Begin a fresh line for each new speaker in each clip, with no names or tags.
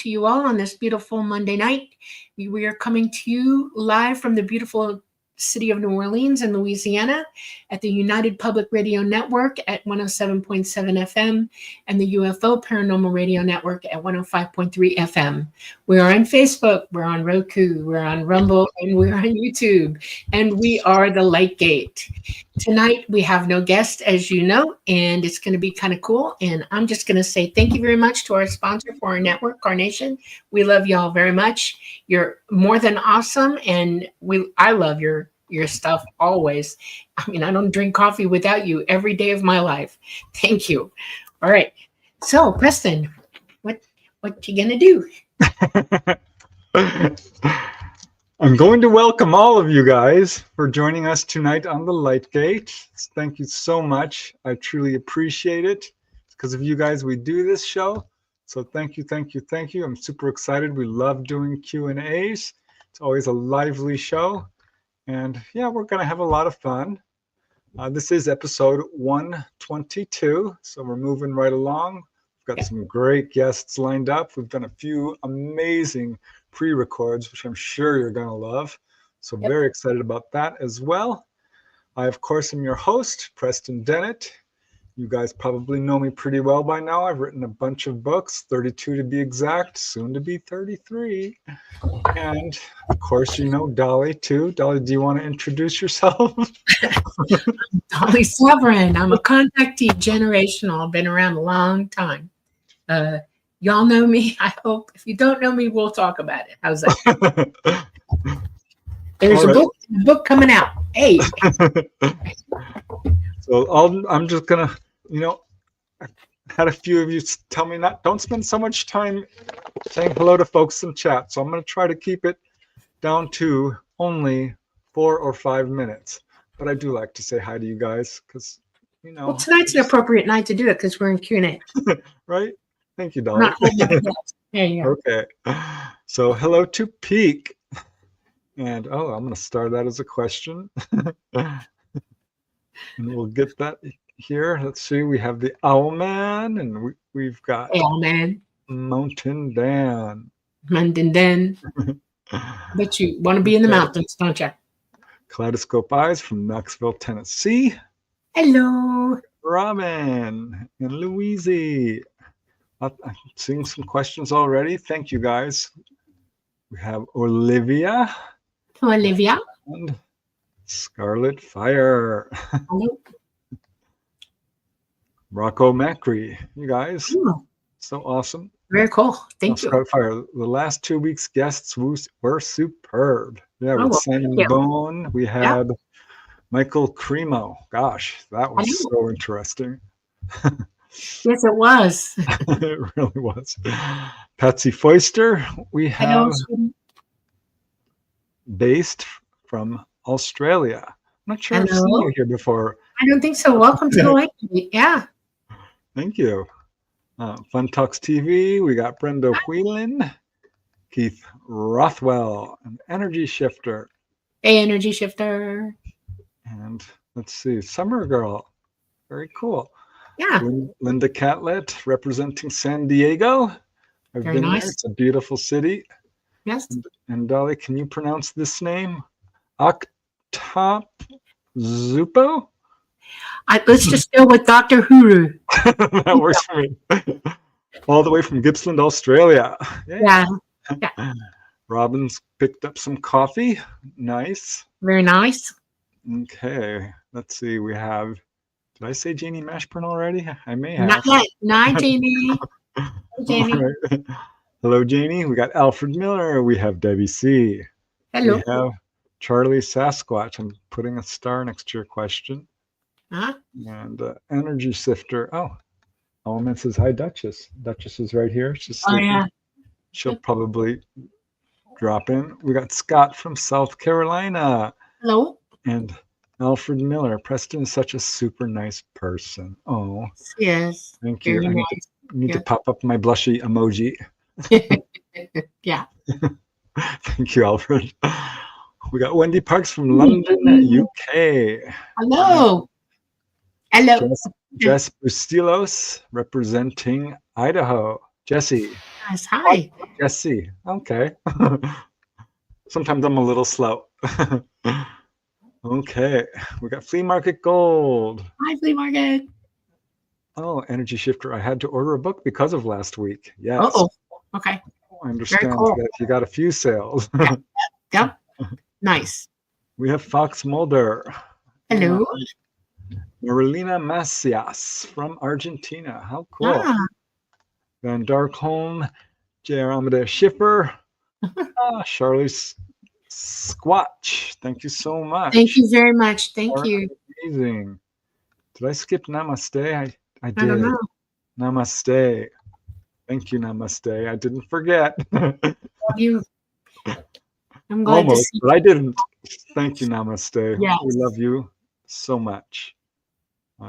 to you all on this beautiful Monday night. We are coming to you live from the beautiful city of New Orleans in Louisiana at the United Public Radio Network at 107.7 FM and the UFO Paranormal Radio Network at 105.3 FM. We're on Facebook, we're on Roku, we're on Rumble, and we're on YouTube, and we are the Light Gate. Tonight, we have no guest, as you know, and it's going to be kind of cool. And I'm just going to say thank you very much to our sponsor for our network, Carnation. We love y'all very much. You're more than awesome, and I love your stuff always. I mean, I don't drink coffee without you every day of my life. Thank you. All right. So, Preston, what you gonna do?
I'm going to welcome all of you guys for joining us tonight on the Light Gate. Thank you so much. I truly appreciate it. It's because of you guys we do this show. So thank you, thank you, thank you. I'm super excited. We love doing Q&As. It's always a lively show. And yeah, we're going to have a lot of fun. This is episode 122. So we're moving right along. We've got some great guests lined up. We've done a few amazing pre-records, which I'm sure you're going to love. So very excited about that as well. I, of course, am your host, Preston Dennett. You guys probably know me pretty well by now. I've written a bunch of books, 32 to be exact, soon to be 33. And, of course, you know Dolly, too. Dolly, do you want to introduce yourself?
Dolly Safran. I'm a contactee, generational. I've been around a long time. Y'all know me, I hope. If you don't know me, we'll talk about it. How's that? There's a book coming out. Hey.
So I'm just going to, I had a few of you tell me don't spend so much time saying hello to folks in chat. So I'm going to try to keep it down to only 4 or 5 minutes. But I do like to say hi to you guys because,
Well, tonight's an appropriate night to do it because we're in Q&A.
Right? Thank you, Dolly.
There you go.
Okay. So hello to Peak. And, I'm going to start that as a question. And we'll get that here. Let's see. We have the Owlman, and we've got
Owlman.
Mountain Dan.
Mountain Dan. But you want to be in the mountains, don't you?
Kaleidoscope Eyes from Knoxville, Tennessee.
Hello.
Robin and Louise. I'm seeing some questions already. Thank you, guys. We have Olivia.
Olivia.
And Scarlet Fire.
Hello.
Rocco Macri. You guys.
Ooh.
So awesome.
Very cool. Thank you.
Scarlet Fire. The last 2 weeks' guests were superb. Yeah, with Simon Bone. We had Michael Cremo. Gosh, that was so interesting.
Yes, it was.
It really was. Patsy Foister. We have based from Australia. I'm not sure I've seen you here before.
I don't think so. Welcome to the Light Gate. Yeah.
Thank you. Fun Talks TV. We got Brenda Whelan, Keith Rothwell, an Energy Shifter.
Hey, Energy Shifter.
And let's see, Summer Girl. Very cool.
Yeah.
Linda Catlett representing San Diego. I've
Very
been
nice.
there. It's a beautiful city.
Yes.
And Dolly, can you pronounce this name? Zupo?
Let's just go with Dr. Huru.
That works for me. All the way from Gippsland, Australia.
Yeah.
Robin's picked up some coffee. Nice.
Very nice.
Okay. Let's see. We have, did I say Janie Mashburn already? I may have.
Not yet. Not Janie. Janie.
Right. Hello, Janie. We got Alfred Miller. We have Debbie C.
Hello.
We have Charlie Sasquatch. I'm putting a star next to your question.
Huh?
And Energy Sifter. Element says, hi, Duchess. Duchess is right here. She's sleeping.
Yeah.
She'll probably drop in. We got Scott from South Carolina.
Hello.
And Alfred Miller. Preston is such a super nice person. Oh.
Yes.
Thank you.
Very
I need to pop up my blushy emoji.
Yeah.
Thank you, Alfred. We got Wendy Parks from London, UK.
Hello. Hello.
Jess Bustilos representing Idaho. Jesse.
Yes, hi.
Jesse. Okay. Sometimes I'm a little slow. Okay. We got Flea Market Gold.
Hi, Flea Market.
Oh, Energy Shifter. I had to order a book because of last week. Yes.
Oh, okay.
I
Very
understand
cool.
that you got a few sales.
Yeah. Yep. Nice.
We have Fox Mulder.
Hello.
Marilena Macias from Argentina. How cool.
Ah.
Van Darkholm, J.R. Amadeus Schiffer, Charlie Squatch. Thank you so much.
Thank you very much. Thank
Are
you.
amazing. Did I skip Namaste? I
I don't
did.
know.
Namaste. Thank you, Namaste. I didn't forget.
Love you. I'm glad to
Almost,
see
but I didn't. Thank you, Namaste.
Yes.
We love you so much.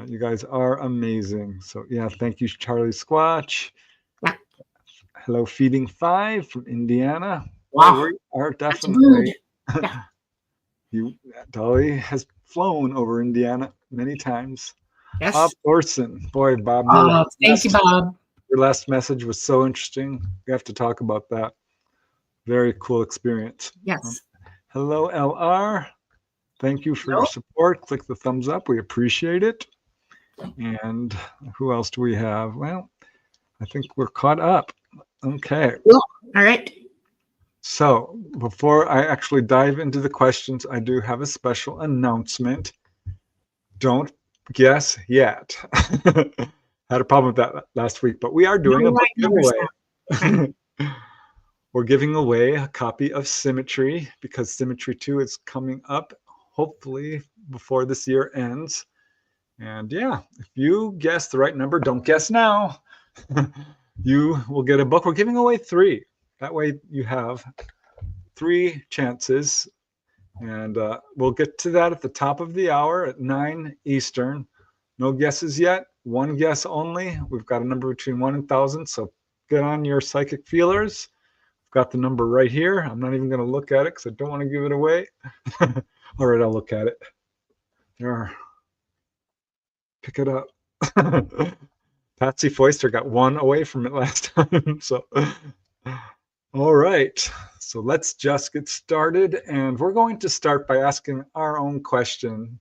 You guys are amazing. So yeah, thank you, Charlie Squatch.
Yeah.
Hello, Feeding 5 from Indiana.
Wow.
We are
That's
definitely.
good. Yeah.
Dolly has flown over Indiana many times.
Yes.
Bob Thorson. Boy, Bob,
Thank you, Bob.
your last message was so interesting. We have to talk about that. Very cool experience.
Yes.
Hello, LR. Thank you for your support. Click the thumbs up. We appreciate it. And who else do we have? Well, I think we're caught up. Okay.
Cool. All right.
So before I actually dive into the questions, I do have a special announcement. Don't guess yet. Had a problem with that last week, but we are doing a book giveaway. We're giving away a copy of Symmetry because Symmetry 2 is coming up, hopefully before this year ends. And yeah, if you guess the right number, don't guess now. You will get a book. We're giving away 3. That way you have 3 chances. And we'll get to that at the top of the hour at 9 Eastern. No guesses yet. 1 guess only. We've got a number between 1 and 1,000. So get on your psychic feelers. Got the number right here. I'm not even going to look at it because I don't want to give it away. All right, I'll look at it. There. Pick it up. Patsy Foister got 1 away from it last time. So, all right. So let's just get started. And we're going to start by asking our own question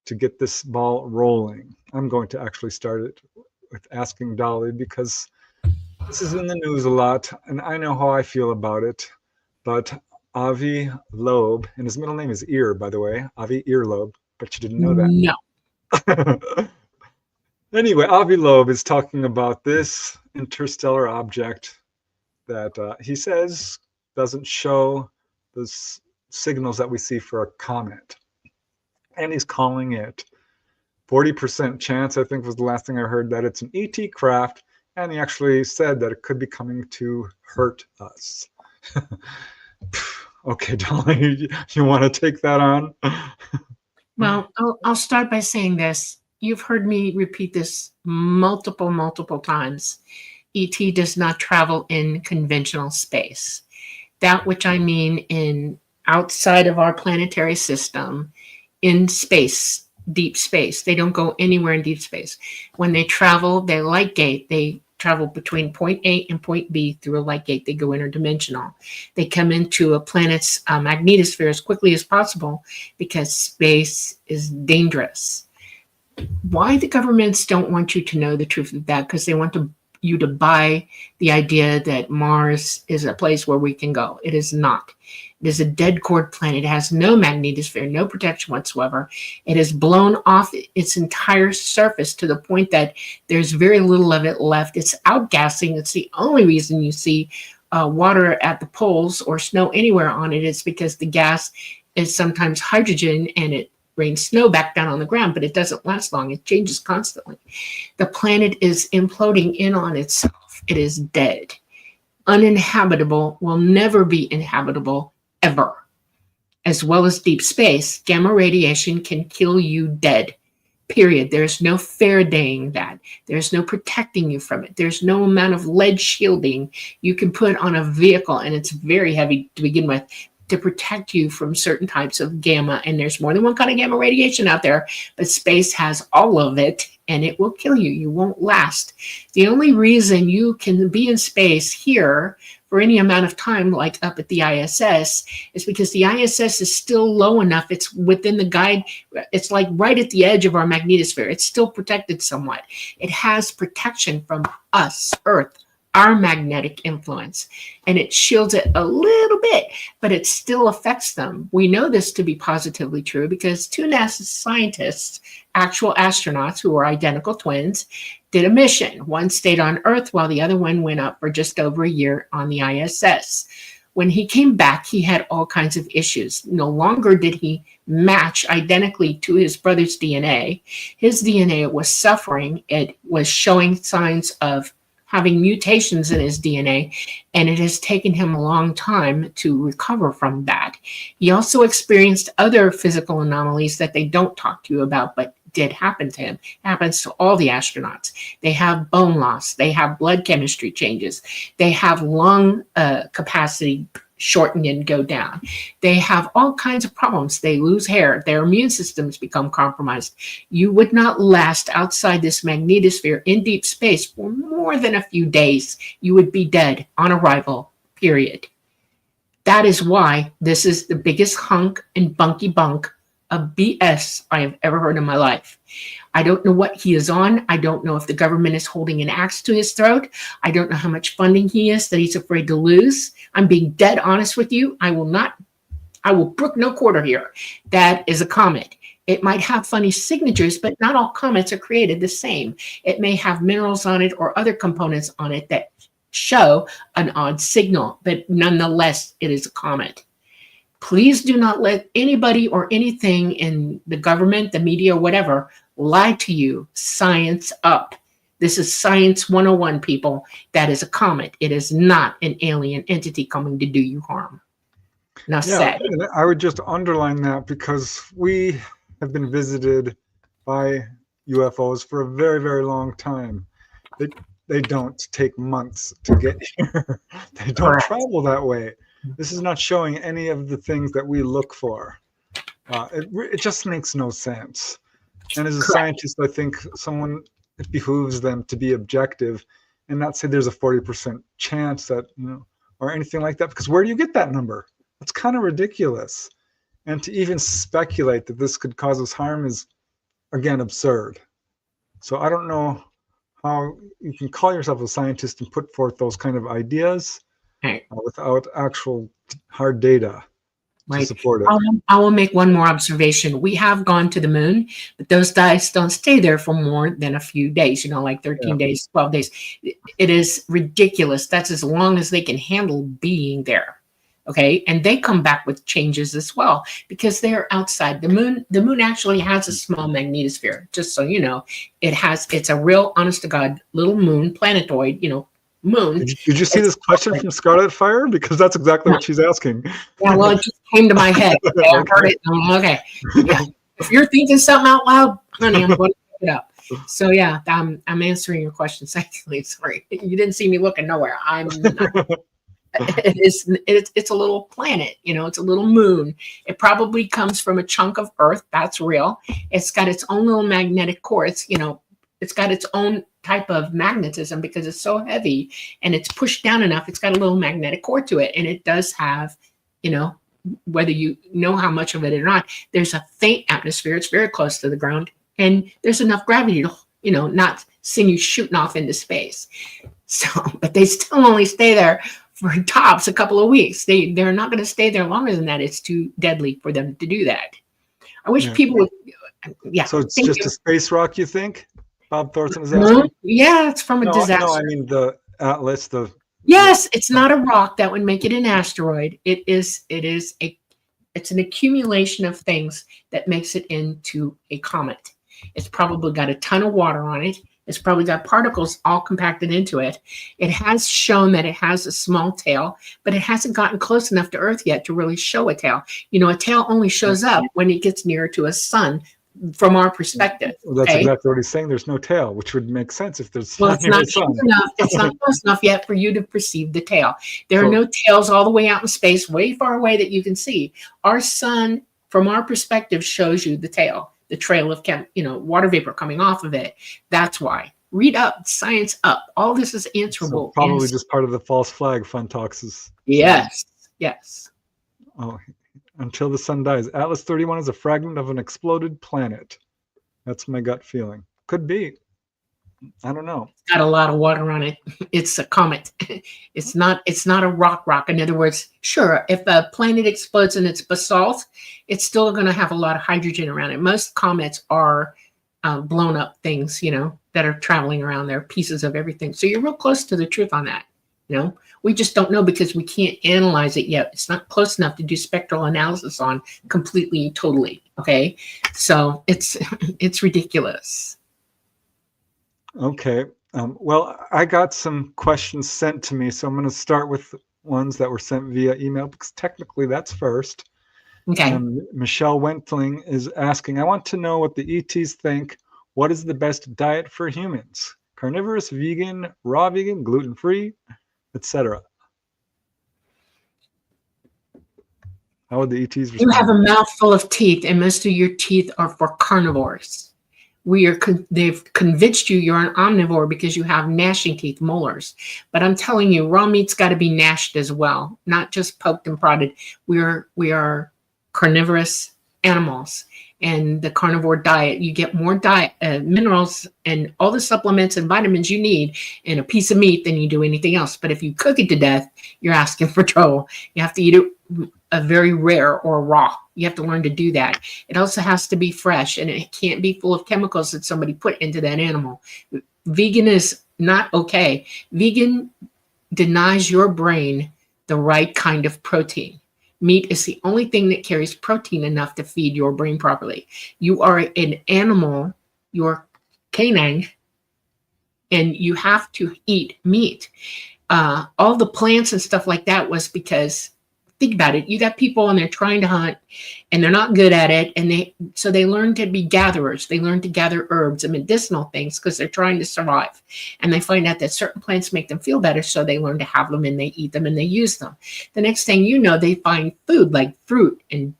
to get this ball rolling. I'm going to actually start it with asking Dolly because this is in the news a lot, and I know how I feel about it. But Avi Loeb, and his middle name is Ear, by the way, Avi Earlobe, but you didn't know that.
No.
Anyway, Avi Loeb is talking about this interstellar object that he says doesn't show the signals that we see for a comet. And he's calling it 40% chance, I think was the last thing I heard, that it's an ET craft. And he actually said that it could be coming to hurt us. Okay, Dolly, you want to take that on?
Well, I'll start by saying this. You've heard me repeat this multiple times. ET does not travel in conventional space. That which I mean in outside of our planetary system, in space, deep space. They don't go anywhere in deep space. When they travel, they light gate. They travel between point A and point B through a light gate. They go interdimensional. They come into a planet's magnetosphere as quickly as possible because space is dangerous. Why the governments don't want you to know the truth of that? Because they want you to buy the idea that Mars is a place where we can go. It is not. It is a dead cord planet. It has no magnetosphere, no protection whatsoever. It has blown off its entire surface to the point that there's very little of it left. It's outgassing. It's the only reason you see water at the poles or snow anywhere on it. It's because the gas is sometimes hydrogen and it rains snow back down on the ground, but it doesn't last long. It changes constantly. The planet is imploding in on itself. It is dead. Uninhabitable, will never be inhabitable ever. As well as deep space, gamma radiation can kill you dead. Period. There's no Faradaying that. There's no protecting you from it. There's no amount of lead shielding you can put on a vehicle, and it's very heavy to begin with. to protect you from certain types of gamma. And there's more than one kind of gamma radiation out there, but space has all of it, and it will kill you. You won't last. The only reason you can be in space here for any amount of time, like up at the ISS, is because the ISS is still low enough. It's within the guide. It's like right at the edge of our magnetosphere. It's still protected somewhat. It has protection from us, Earth, our magnetic influence, and it shields it a little bit, but it still affects them. We know this to be positively true because two NASA scientists, actual astronauts who were identical twins, did a mission. One stayed on Earth while the other one went up for just over a year on the ISS. When he came back, he had all kinds of issues. No longer did he match identically to his brother's DNA. His DNA was suffering. It was showing signs of having mutations in his DNA, and it has taken him a long time to recover from that. He also experienced other physical anomalies that they don't talk to you about, but did happen to him. It happens to all the astronauts. They have bone loss. They have blood chemistry changes. They have lung capacity shorten and go down. They have all kinds of problems. They lose hair. Their immune systems become compromised. You would not last outside this magnetosphere in deep space for more than a few days. You would be dead on arrival, period. That is why this is the biggest hunk and bunky bunk of BS I have ever heard in my life. I don't know what he is on. I don't know if the government is holding an axe to his throat. I don't know how much funding he is that he's afraid to lose. I'm being dead honest with you. I will brook no quarter here. That is a comet. It might have funny signatures, but not all comets are created the same. It may have minerals on it or other components on it that show an odd signal, but nonetheless, it is a comet. Please do not let anybody or anything in the government, the media, whatever, lie to you. Science up. This is Science 101, people. That is a comet. It is not an alien entity coming to do you harm. Now,
yeah, I would just underline that because we have been visited by UFOs for a very, very long time. They don't take months to get here. They don't
Correct.
travel that way. This is not showing any of the things that we look for. It just makes no sense. And as a
Correct.
scientist, I think it behooves them to be objective and not say there's a 40% chance that, or anything like that, because where do you get that number? That's kind of ridiculous. And to even speculate that this could cause us harm is, again, absurd. So I don't know how you can call yourself a scientist and put forth those kind of ideas without actual hard data to support it.
I will make one more observation. We have gone to the moon, but those guys don't stay there for more than a few days, like 13 days, 12 days. It is ridiculous. That's as long as they can handle being there. Okay. And they come back with changes as well because they're outside the moon. The moon actually has a small magnetosphere, just so you know. It's a real, honest to God, little moon, planetoid, moon.
Did you see this question from Scarlet Fire? Because that's exactly what she's asking.
Yeah, well, it just came to my head. Okay, I heard it. Okay. Yeah. If you're thinking something out loud, honey, I'm going to pick it up. So yeah, I'm answering your question. Secondly, sorry, you didn't see me looking nowhere. It's a little planet, it's a little moon. It probably comes from a chunk of Earth. That's real. It's got its own little magnetic core. It's got its own type of magnetism because it's so heavy and it's pushed down enough. It's got a little magnetic core to it. And it does have, whether you know how much of it or not, there's a faint atmosphere. It's very close to the ground. And there's enough gravity to, not send you shooting off into space. So, but they still only stay there for tops a couple of weeks. They're not going to stay there longer than that. It's too deadly for them to do that. I wish people would. Yeah.
So it's just a space rock, you think? Bob Thornton is asking?
Yeah, it's from a disaster.
No, I mean the Atlas.
Yes, it's not a rock that would make it an asteroid. It's an accumulation of things that makes it into a comet. It's probably got a ton of water on it. It's probably got particles all compacted into it. It has shown that it has a small tail, but it hasn't gotten close enough to Earth yet to really show a tail. A tail only shows up when it gets nearer to a sun from our perspective.
Well, that's
Okay.
exactly what he's saying. There's no tail, which would make sense if there's
Well,
not
it's
near
not
the sun.
close enough. It's not close enough yet for you to perceive the tail. There are
So-
no tails all the way out in space, way far away that you can see. Our sun, from our perspective, shows you the tail, the trail of water vapor coming off of it. That's why. Read up, science up. All this is answerable.
So probably just part of the false flag fun talks is.
Yes. Yes.
Oh, until the sun dies. Atlas 31 is a fragment of an exploded planet. That's my gut feeling. Could be. I don't know.
Got a lot of water on it. It's a comet. It's not a rock. In other words, sure, if a planet explodes and it's basalt, it's still going to have a lot of hydrogen around it. Most comets are blown up things, that are traveling around there, pieces of everything. So you're real close to the truth on that. We just don't know because we can't analyze it yet. It's not close enough to do spectral analysis on completely, totally. Okay. So it's ridiculous.
Okay. Well, I got some questions sent to me, so I'm going to start with ones that were sent via email because technically that's first.
Okay.
Michelle Wentling is asking, I want to know what the ETs think. What is the best diet for humans? Carnivorous, vegan, raw vegan, gluten-free, etc. How would the ETs respond?
You have a mouthful of teeth, and most of your teeth are for carnivores. They've convinced you're an omnivore because you have gnashing teeth, molars. But I'm telling you, raw meat's got to be gnashed as well, not just poked and prodded. We are carnivorous animals, and the carnivore diet, you get more minerals and all the supplements and vitamins you need in a piece of meat than you do anything else. But if you cook it to death, you're asking for trouble. You have to eat it a very rare or raw. You have to learn to do that. It also has to be fresh, and it can't be full of chemicals that somebody put into that animal. Vegan is not okay. Vegan denies your brain the right kind of protein. Meat is the only thing that carries protein enough to feed your brain properly. You are an animal, you're canine, and you have to eat meat. All the plants and stuff like that was because, think about it, you got people and they're trying to hunt and they're not good at it, and they learn to be gatherers. They learn to gather herbs and medicinal things because they're trying to survive, and they find out that certain plants make them feel better, so they learn to have them and they eat them and they use them. The next thing you know, they find food like fruit and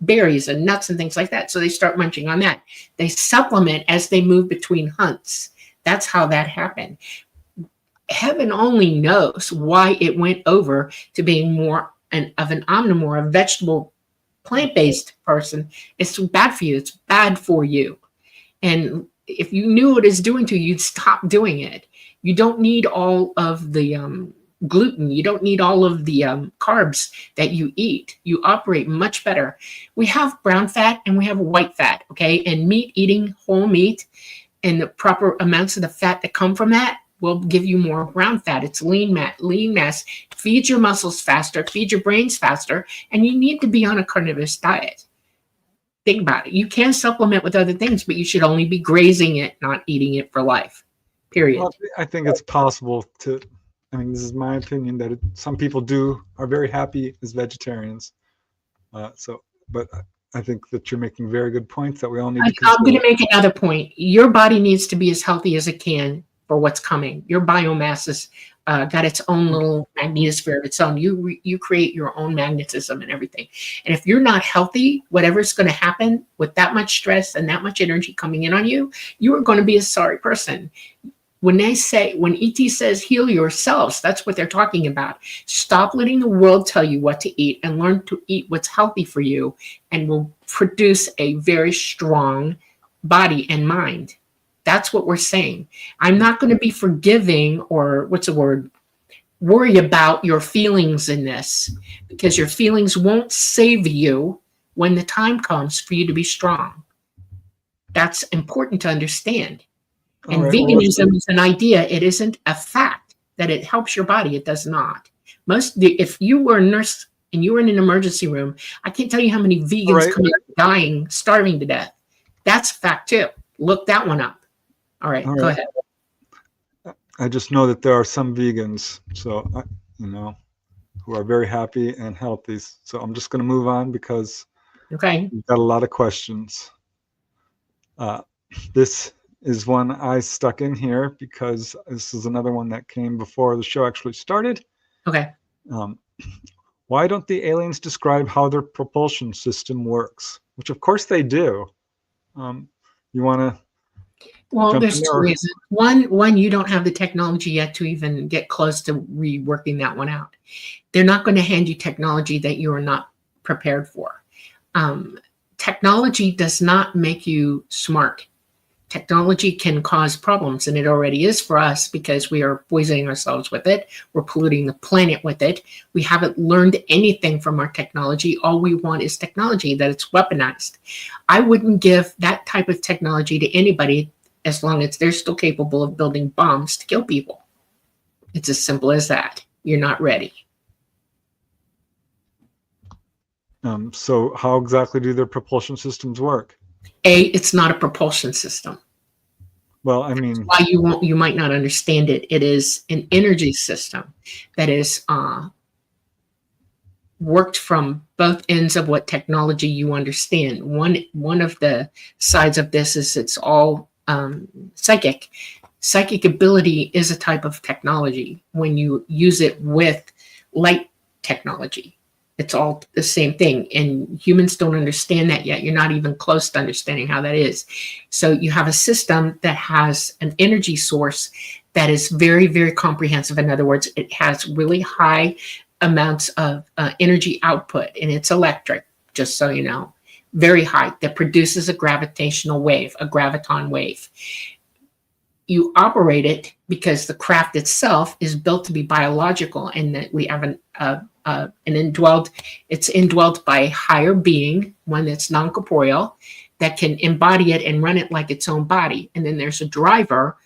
berries and nuts and things like that, so they start munching on that. They supplement as they move between hunts. That's how that happened. Heaven only knows why it went over to being more of an omnivore, a vegetable, plant-based person. It's bad for you. It's bad for you. And if you knew what it's doing to you, you'd stop doing it. You don't need all of the gluten. You don't need all of the carbs that you eat. You operate much better. We have brown fat and we have white fat, okay? And eating whole meat and the proper amounts of the fat that come from that will give you more brown fat. It's lean mass, feeds your muscles faster, feeds your brains faster, and you need to be on a carnivorous diet. Think about it. You can supplement with other things, but you should only be grazing it, not eating it for life, period.
Well, I think it's possible to, this is my opinion, that some people are very happy as vegetarians. But I think that you're making very good points that we all need to consider.
I'm going to make another point. Your body needs to be as healthy as it can for what's coming. Your biomass has got its own little magnetosphere of its own. You create your own magnetism and everything. And if you're not healthy, whatever's going to happen with that much stress and that much energy coming in on you, you are going to be a sorry person. When ET says heal yourselves, that's what they're talking about. Stop letting the world tell you what to eat and learn to eat what's healthy for you, and will produce a very strong body and mind. That's what we're saying. I'm not going to be forgiving or worry about your feelings in this, because your feelings won't save you when the time comes for you to be strong. That's important to understand. And veganism is an idea. It isn't a fact that it helps your body. It does not. If you were a nurse and you were in an emergency room, I can't tell you how many vegans come out dying, starving to death. That's a fact too. Look that one up. All right, go ahead.
I just know that there are some vegans, who are very happy and healthy. So I'm just going to move on because we've got a lot of questions. This is one I stuck in here because this is another one that came before the show actually started.
Okay.
Why don't the aliens describe how their propulsion system works? Which, of course, they do. You want to
Well,
jump in
there's two
there?
reasons. One, you don't have the technology yet to even get close to reworking that one out. They're not going to hand you technology that you are not prepared for. Technology does not make you smart. Technology can cause problems, and it already is for us because we are poisoning ourselves with it. We're polluting the planet with it. We haven't learned anything from our technology. All we want is technology that it's weaponized. I wouldn't give that type of technology to anybody as long as they're still capable of building bombs to kill people. It's as simple as that. You're not ready.
So how exactly do their propulsion systems work?
It's not a propulsion system.
Well, I mean,
Why you might not understand it. It is an energy system that is worked from both ends of what technology you understand. One of the sides of this is it's all psychic. Psychic ability is a type of technology when you use it with light technology. It's all the same thing, and humans don't understand that yet. You're not even close to understanding how that is. So you have a system that has an energy source that is very, very comprehensive. In other words, it has really high amounts of energy output, and it's electric, just so you know, very high, that produces a gravitational wave, a graviton wave. You operate it because the craft itself is built to be biological, and that we have it's indwelled by a higher being, one that's non-corporeal, that can embody it and run it like its own body. And then there's a driver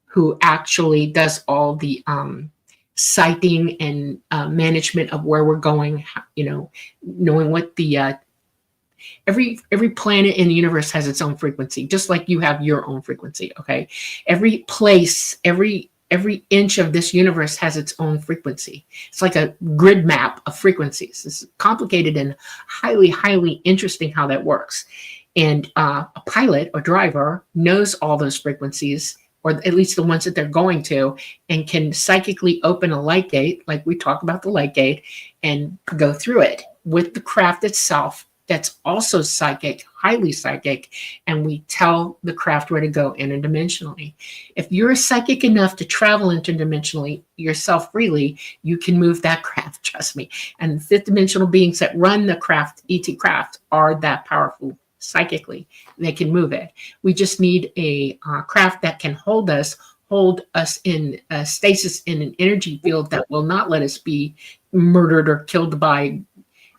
who actually does all the sighting and management of where we're going, knowing what the every planet in the universe has its own frequency, just like you have your own frequency. Okay, every place, every inch of this universe has its own frequency. It's like a grid map of frequencies. It's complicated and highly, highly interesting how that works. And a pilot or driver knows all those frequencies, or at least the ones that they're going to, and can psychically open a light gate, like we talk about the light gate, and go through it with the craft itself. That's also psychic, highly psychic, and we tell the craft where to go interdimensionally. If you're psychic enough to travel interdimensionally yourself freely, you can move that craft, trust me. And fifth dimensional beings that run the craft, ET craft, are that powerful psychically. They can move it. We just need a craft that can hold us in stasis in an energy field that will not let us be murdered or killed by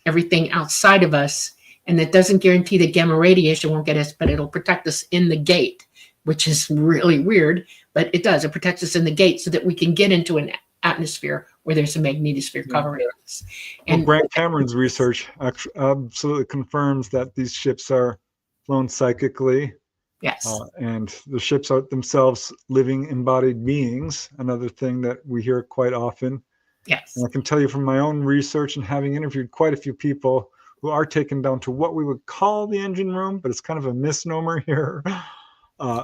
everything outside of us. And that doesn't guarantee that gamma radiation won't get us, but it'll protect us in the gate, which is really weird, but it does. It protects us in the gate so that we can get into an atmosphere where there's a magnetosphere covering us. And
Grant Cameron's research absolutely confirms that these ships are flown psychically.
yes,
And the ships are themselves living embodied beings, another thing that we hear quite often.
yes.
And I can tell you from my own research and having interviewed quite a few people who are taken down to what we would call the engine room, but it's kind of a misnomer here.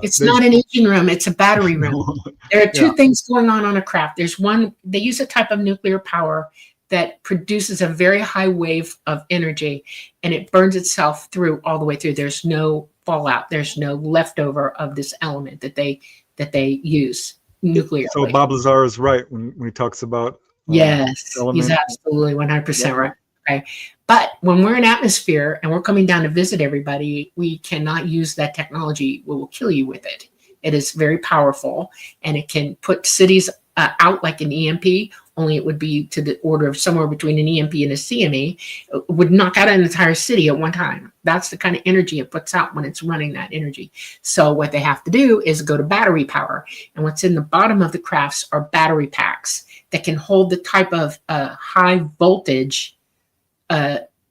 It's not an engine room, it's a battery room. There are two things going on a craft. There's one, they use a type of nuclear power that produces a very high wave of energy, and it burns itself through all the way through. There's no fallout. There's no leftover of this element that they use nuclearly.
So Bob Lazar is right when he talks about
yes, he's absolutely 100% right. Okay. But when we're in atmosphere and we're coming down to visit everybody, we cannot use that technology. We will kill you with it. It is very powerful, and it can put cities out like an EMP, only it would be to the order of somewhere between an EMP and a CME. It would knock out an entire city at one time. That's the kind of energy it puts out when it's running that energy. So what they have to do is go to battery power. And what's in the bottom of the crafts are battery packs that can hold the type of high voltage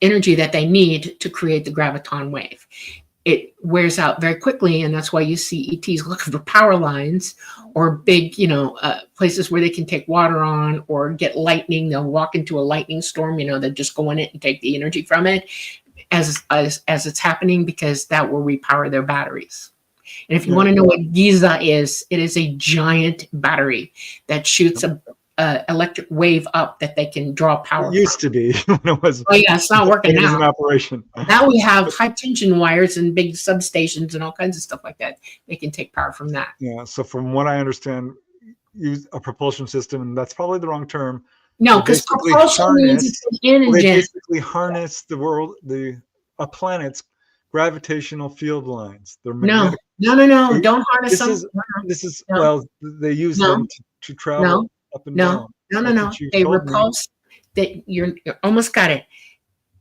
energy that they need to create the graviton wave. It wears out very quickly, and that's why you see ETs looking for power lines or big, places where they can take water on or get lightning. They'll walk into a lightning storm, they'll just go in it and take the energy from it. as it's happening, because that will repower their batteries. And if you want to know what Giza is, it is a giant battery that shoots a electric wave up that they can draw power.
It used to be when it was.
Oh yeah, it's not working
It was
now.
in operation.
Now we have high tension wires and big substations and all kinds of stuff like that. They can take power from that.
Yeah. So from what I understand, use a propulsion system, and that's probably the wrong term.
No, because propulsion means it's an engine.
They basically harness a planet's gravitational field lines. They're magnetic.
No. Don't harness them.
Well, they use them to travel up and down.
No. They repulse. That you almost got it.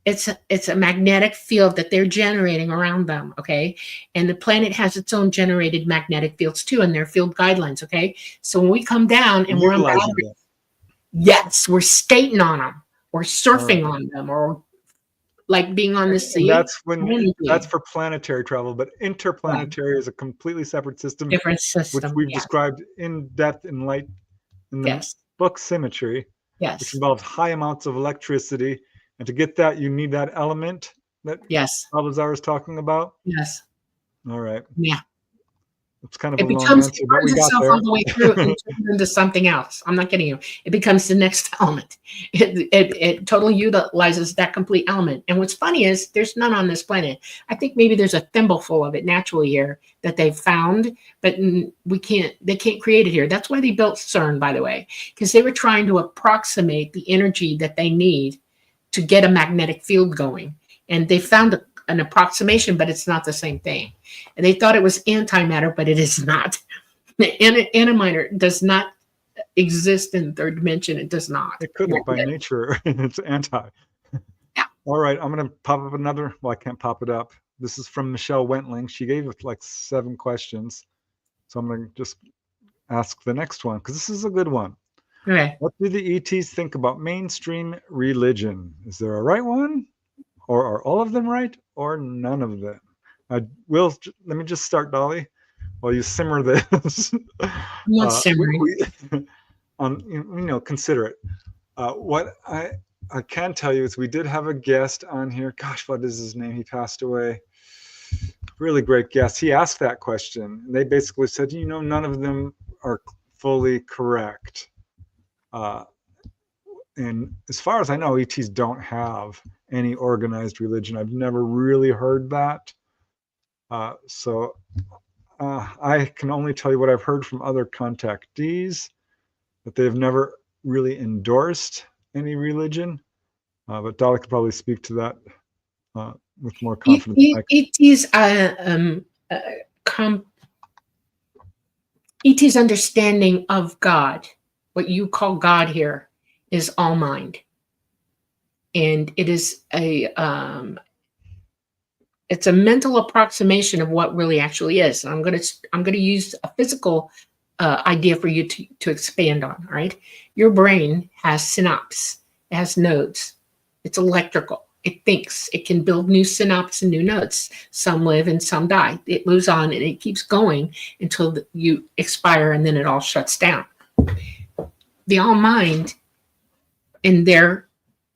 It's a magnetic field that they're generating around them, okay? And the planet has its own generated magnetic fields too, and their field guidelines, okay? So when we come down and we're on battery, yes, we're skating on them, or surfing on them, or like being on the sea.
And that's for planetary travel, but interplanetary is a completely separate system.
Different system,
which we've described in depth in the book Symmetry.
Yes.
Which involves high amounts of electricity. And to get that, you need that element that Balbazar is talking about.
Yes.
All right.
Yeah.
It's kind of a long answer, but we got there.
All the way through and turns into something else. I'm not kidding you. It becomes the next element. It totally utilizes that complete element. And what's funny is there's none on this planet. I think maybe there's a thimbleful of it naturally here that they've found, but they can't create it here. That's why they built CERN, by the way, because they were trying to approximate the energy that they need to get a magnetic field going. And they found an approximation, but it's not the same thing. And they thought it was antimatter, but it is not. The antimatter does not exist in the third dimension. It does not.
It couldn't by nature. It's anti.
Yeah.
All right. I'm going to pop up another. Well, I can't pop it up. This is from Michelle Wentling. She gave us like 7 questions. So I'm going to just ask the next one, because this is a good one.
Okay.
What do the ETs think about mainstream religion? Is there a right one? Or are all of them right, or none of them? Let me just start, Dolly, while you simmer this.
I'm not simmering.
Consider it. What I can tell you is we did have a guest on here. Gosh, what is his name? He passed away. Really great guest. He asked that question. And they basically said, none of them are fully correct. And as far as I know, ETs don't have any organized religion. I've never really heard that. So I can only tell you what I've heard from other contactees, that they've never really endorsed any religion. But Dolly could probably speak to that with more confidence.
ET's understanding of God, what you call God here, is all mind. And it is it's a mental approximation of what really actually is. And I'm going to use a physical idea for you to expand on. All right, your brain has synapses, it has nodes. It's electrical. It thinks. It can build new synapses and new nodes. Some live and some die. It moves on and it keeps going until you expire, and then it all shuts down. The all mind, in their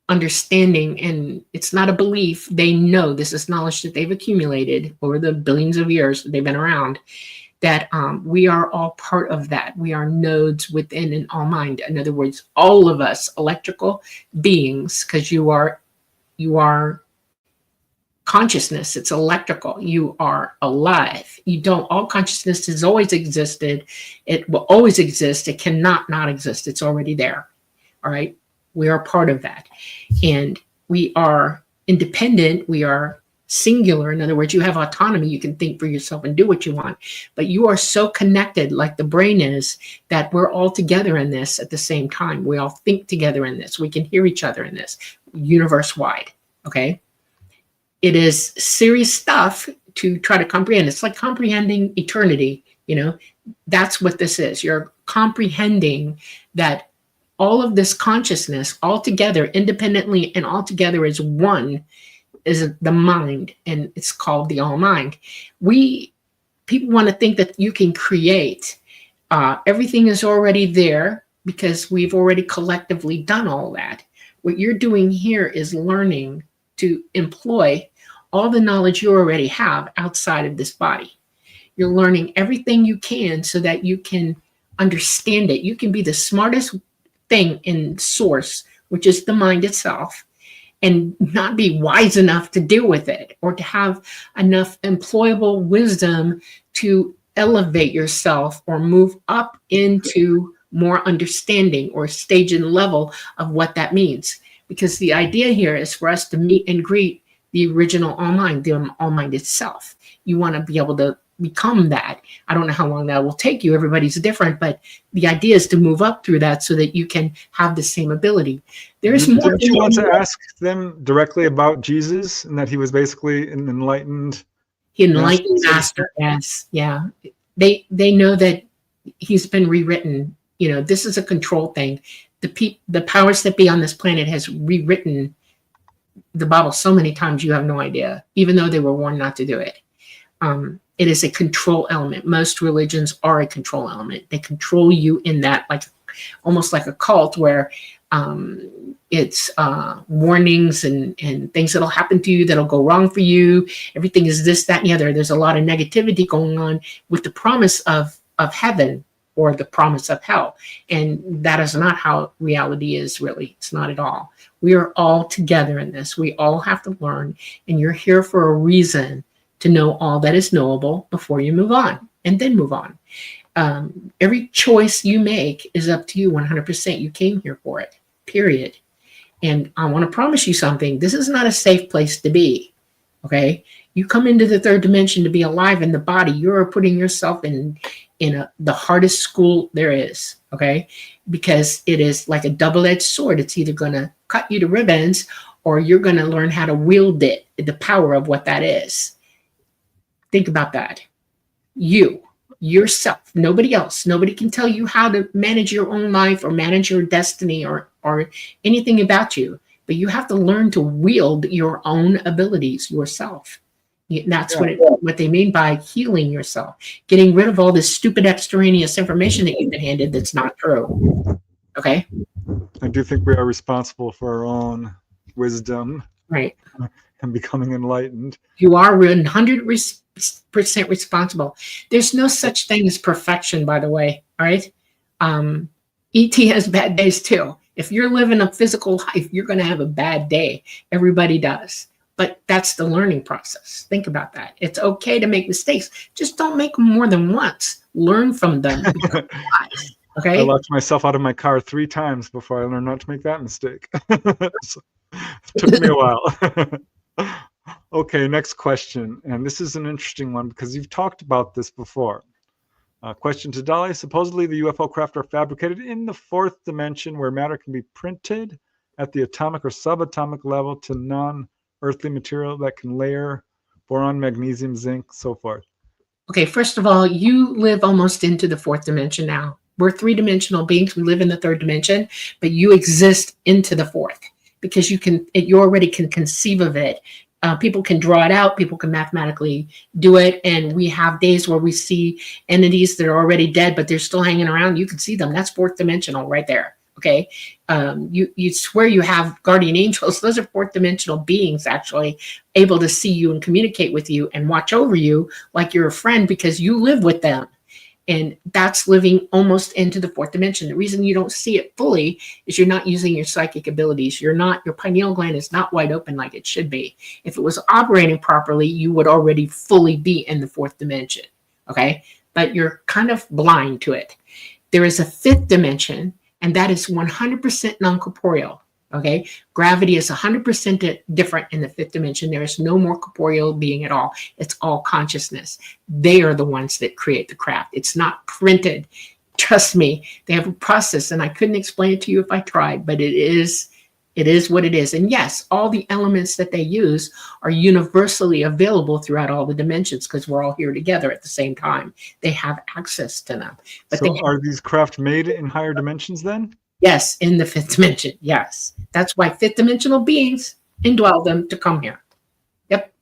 understanding, and it's not a belief, they know, this is knowledge that they've accumulated over the billions of years that they've been around, that we are all part of that. We are nodes within an all mind. In other words, all of us electrical beings, because you are consciousness. It's electrical. You are alive. All consciousness has always existed. It will always exist. It cannot not exist. It's already there. All right. We are part of that. And we are independent. We are singular. In other words, you have autonomy. You can think for yourself and do what you want. But you are so connected, like the brain is, that we're all together in this at the same time. We all think together in this. We can hear each other in this, universe-wide. Okay? It is serious stuff to try to comprehend. It's like comprehending eternity. That's what this is. You're comprehending that all of this consciousness all together, independently and all together as one, is the mind, and it's called the all mind. People want to think that you can create. Everything is already there because we've already collectively done all that. What you're doing here is learning to employ all the knowledge you already have outside of this body. You're learning everything you can so that you can understand it. You can be the smartest thing in source, which is the mind itself, and not be wise enough to deal with it or to have enough employable wisdom to elevate yourself or move up into more understanding or stage and level of what that means. Because the idea here is for us to meet and greet the original all mind, the all mind itself. You want to be able to become that. I don't know how long that will take you. Everybody's different, but the idea is to move up through that so that you can have the same ability. There's more.
Didn't you want to ask them directly about Jesus and that he was basically an enlightened
master? Yes, yeah. They know that he's been rewritten. You know, this is a control thing. The powers that be on this planet has rewritten the Bible so many times you have no idea, even though they were warned not to do it. It is a control element. Most religions are a control element. They control you in that, like almost like a cult where it's warnings and things that'll happen to you that'll go wrong for you. Everything is this, that, and the other. There's a lot of negativity going on with the promise of heaven or the promise of hell. And that is not how reality is, really. It's not at all. We are all together in this. We all have to learn, and you're here for a reason to know all that is knowable before you move on, and then move on. Every choice you make is up to you 100%. You came here for it, period. And I want to promise you something. This is not a safe place to be, okay? You come into the third dimension to be alive in the body. You're putting yourself in the hardest school there is, okay? Because it is like a double-edged sword. It's either going to cut you to ribbons or you're going to learn how to wield it, the power of what that is. Think about that. You, yourself, nobody else. Nobody can tell you how to manage your own life or manage your destiny or anything about you. But you have to learn to wield your own abilities yourself. That's what they mean by healing yourself. Getting rid of all this stupid extraneous information that you've been handed that's not true. Okay?
I do think we are responsible for our own wisdom.
Right.
And becoming enlightened.
You are 100% responsible. There's no such thing as perfection, by the way. All right. ET has bad days too. If you're living a physical life, you're going to have a bad day. Everybody does. But that's the learning process. Think about that. It's okay to make mistakes. Just don't make them more than once. Learn from them. Okay.
I locked myself out of my car 3 times before I learned not to make that mistake. So, it took me a while. Okay, next question. And this is an interesting one because you've talked about this before. Question to Dolly. Supposedly the UFO craft are fabricated in the 4th dimension where matter can be printed at the atomic or subatomic level to non-earthly material that can layer boron, magnesium, zinc, so forth.
Okay, first of all, you live almost into the 4th dimension now. We're 3-dimensional beings. We live in the 3rd dimension, but you exist into the 4th. Because you already can conceive of it. People can draw it out. People can mathematically do it. And we have days where we see entities that are already dead, but they're still hanging around. You can see them. That's 4th dimensional right there. Okay. You swear you have guardian angels. Those are 4th dimensional beings actually able to see you and communicate with you and watch over you like you're a friend because you live with them. And that's living almost into the 4th dimension. The reason you don't see it fully is you're not using your psychic abilities. Your pineal gland is not wide open like it should be. If it was operating properly, you would already fully be in the 4th dimension. Okay. But you're kind of blind to it. There is a 5th dimension, and that is 100% non-corporeal. Okay. Gravity is 100% different in the 5th dimension. There is no more corporeal being at all. It's all consciousness. They are the ones that create the craft. It's not printed. Trust me, they have a process, and I couldn't explain it to you if I tried, but it is what it is. And yes, all the elements that they use are universally available throughout all the dimensions because we're all here together at the same time. They have access to them. But
so are these craft made in higher dimensions then?
Yes, in the 5th dimension. Yes. That's why 5th dimensional beings indwell them to come here. Yep.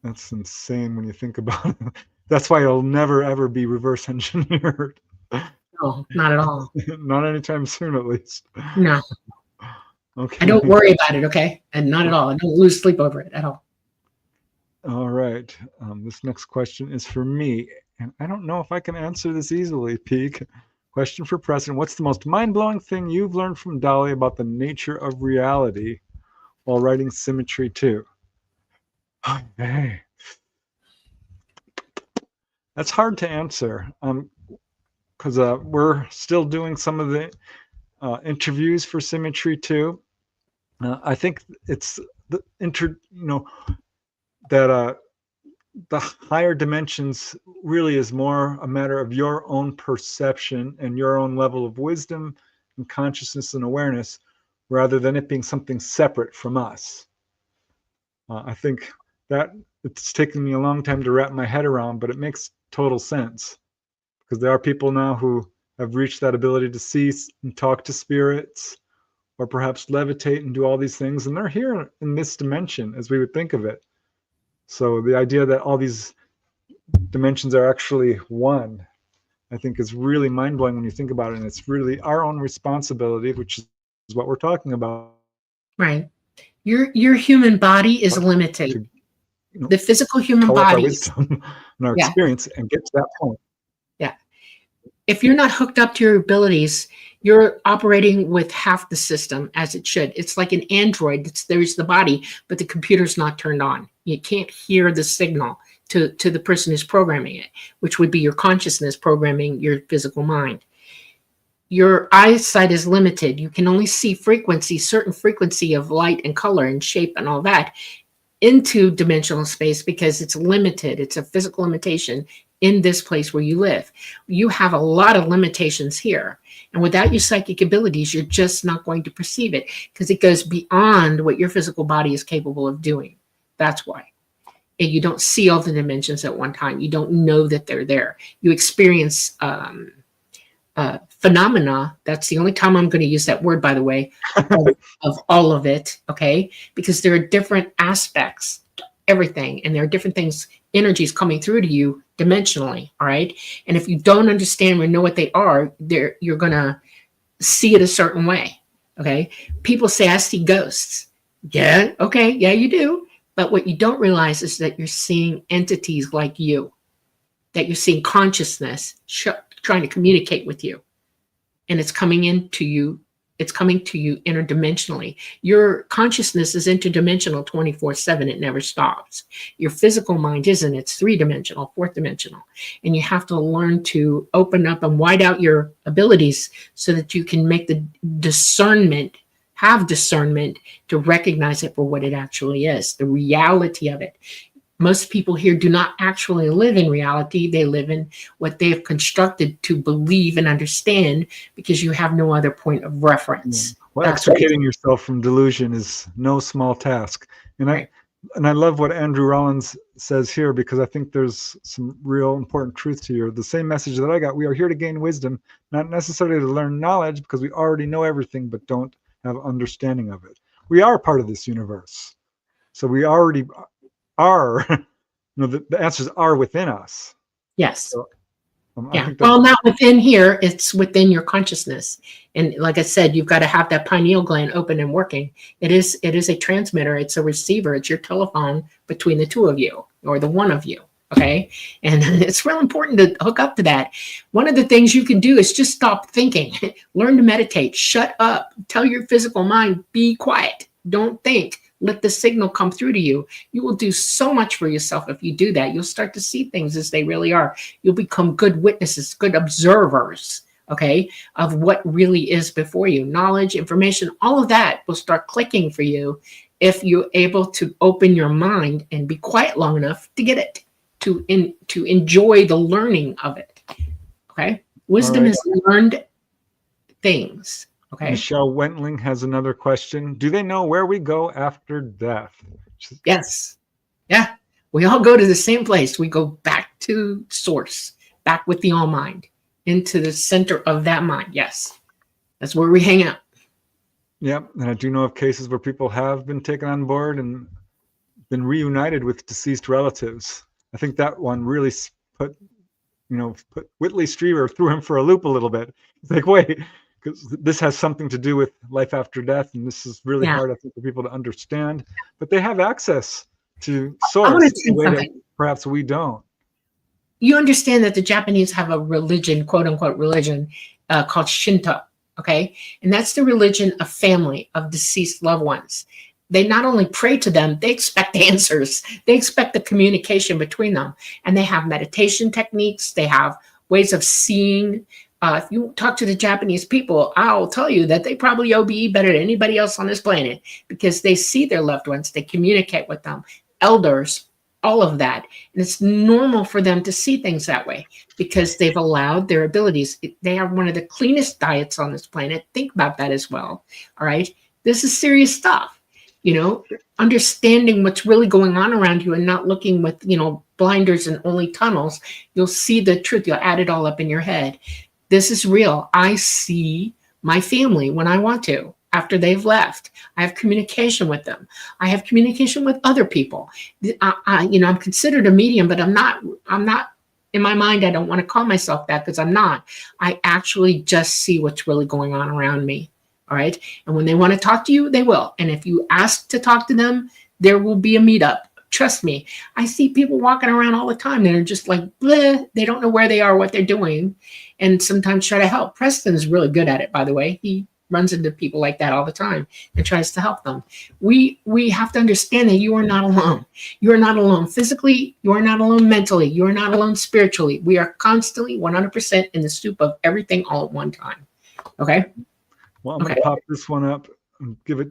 That's insane when you think about it. That's why it'll never, ever be reverse engineered.
No, not at all.
Not anytime soon, at least.
No.
Okay.
I don't worry about it, okay? And not at all. I don't lose sleep over it at all.
All right. This next question is for me, and I don't know if I can answer this easily, Peak. Question for Preston. What's the most mind-blowing thing you've learned from Dolly about the nature of reality while writing Symmetry 2? Okay. That's hard to answer because we're still doing some of the interviews for Symmetry 2. I think it's that the higher dimensions really is more a matter of your own perception and your own level of wisdom and consciousness and awareness, rather than it being something separate from us. I think that it's taken me a long time to wrap my head around, but it makes total sense because there are people now who have reached that ability to see and talk to spirits, or perhaps levitate and do all these things, and they're here in this dimension as we would think of it. So the idea that all these dimensions are actually one, I think is really mind-blowing when you think about it. And it's really our own responsibility, which is what we're talking about.
Right. Your human body is limited.
To,
the physical human
color
body.
Our wisdom and our experience and get to that point.
Yeah. If you're not hooked up to your abilities, you're operating with half the system as it should. It's like an Android. There's the body, but the computer's not turned on. You can't hear the signal to the person who's programming it, which would be your consciousness programming your physical mind. Your eyesight is limited. You can only see certain frequency of light and color and shape and all that into dimensional space because it's limited. It's a physical limitation in this place where you live. You have a lot of limitations here. And without your psychic abilities, you're just not going to perceive it because it goes beyond what your physical body is capable of doing. That's why. And you don't see all the dimensions at one time. You don't know that they're there. You experience phenomena. That's the only time I'm going to use that word, by the way, of all of it. Okay. Because there are different aspects to everything. And there are different things, energies coming through to you dimensionally. All right. And if you don't understand or know what they are, you're going to see it a certain way. Okay. People say, I see ghosts. Yeah. Okay. Yeah, you do. But what you don't realize is that you're seeing entities like you, that you're seeing consciousness trying to communicate with you. And it's coming into you. It's coming to you interdimensionally. Your consciousness is interdimensional 24/7. It never stops. Your physical mind isn't. It's 3-dimensional, 4th-dimensional. And you have to learn to open up and widen out your abilities so that you can make the have discernment to recognize it for what it actually is, the reality of it. Most people here do not actually live in reality. They live in what they have constructed to believe and understand because you have no other point of reference.
Well, extricating yourself from delusion is no small task. And I love what Andrew Rollins says here because I think there's some real important truth to you. The same message that I got, we are here to gain wisdom, not necessarily to learn knowledge because we already know everything but don't have understanding of it. We are part of this universe. So we already are, the answers are within us.
Yes.
So,
Well, not within here, it's within your consciousness. And like I said, you've got to have that pineal gland open and working. It is a transmitter, it's a receiver, it's your telephone between the two of you or the one of you. Okay. And it's real important to hook up to that. One of the things you can do is just stop thinking, learn to meditate, shut up, tell your physical mind, be quiet, don't think. Let the signal come through to you. You will do so much for yourself if you do that. You'll start to see things as they really are. You'll become good witnesses, good observers, okay, of what really is before you. Knowledge, information, all of that will start clicking for you if you're able to open your mind and be quiet long enough to get it, to enjoy the learning of it, okay? Wisdom is learned things. Okay.
Michelle Wentling has another question. Do they know where we go after death?
Yes. Yeah. We all go to the same place. We go back to source, back with the all mind, into the center of that mind. Yes. That's where we hang out.
Yep. And I do know of cases where people have been taken on board and been reunited with deceased relatives. I think that one really put Whitley Strieber, threw him for a loop a little bit. It's like, wait, because this has something to do with life after death, and this is really hard, I think, for people to understand. But they have access to
I want
source
to
in a
say
way that
something.
perhaps we don't.
You understand that the Japanese have a religion, quote unquote religion, called Shinto, okay? And that's the religion of family, of deceased loved ones. They not only pray to them, they expect answers. They expect the communication between them. And they have meditation techniques. They have ways of seeing. If you talk to the Japanese people, I'll tell you that they probably OBE better than anybody else on this planet because they see their loved ones. They communicate with them. Elders, all of that. And it's normal for them to see things that way because they've allowed their abilities. They have one of the cleanest diets on this planet. Think about that as well. All right. This is serious stuff. Understanding what's really going on around you and not looking with, blinders and only tunnels. You'll see the truth. You'll add it all up in your head. This is real. I see my family when I want to. After they've left, I have communication with them. I have communication with other people. I'm considered a medium, but I'm not in my mind. I don't want to call myself that because I'm not. I actually just see what's really going on around me. All right. And when they want to talk to you, they will. And if you ask to talk to them, there will be a meetup. Trust me. I see people walking around all the time that are just like, bleh. They don't know where they are, what they're doing, and sometimes try to help. Preston's really good at it, by the way. He runs into people like that all the time and tries to help them. We have to understand that you are not alone. You are not alone physically. You are not alone mentally. You are not alone spiritually. We are constantly 100% in the soup of everything all at one time. Okay?
Well, I'm going to pop this one up and give it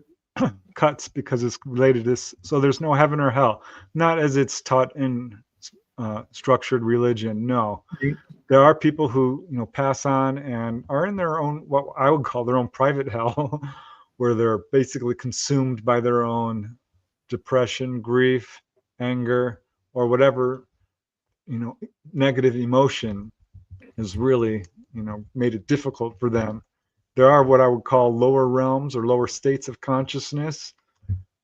cuts because it's related to this. So there's no heaven or hell, not as it's taught in structured religion. No. There are people who pass on and are in their own, what I would call their own private hell, where they're basically consumed by their own depression, grief, anger, or whatever negative emotion has really made it difficult for them. There are what I would call lower realms or lower states of consciousness,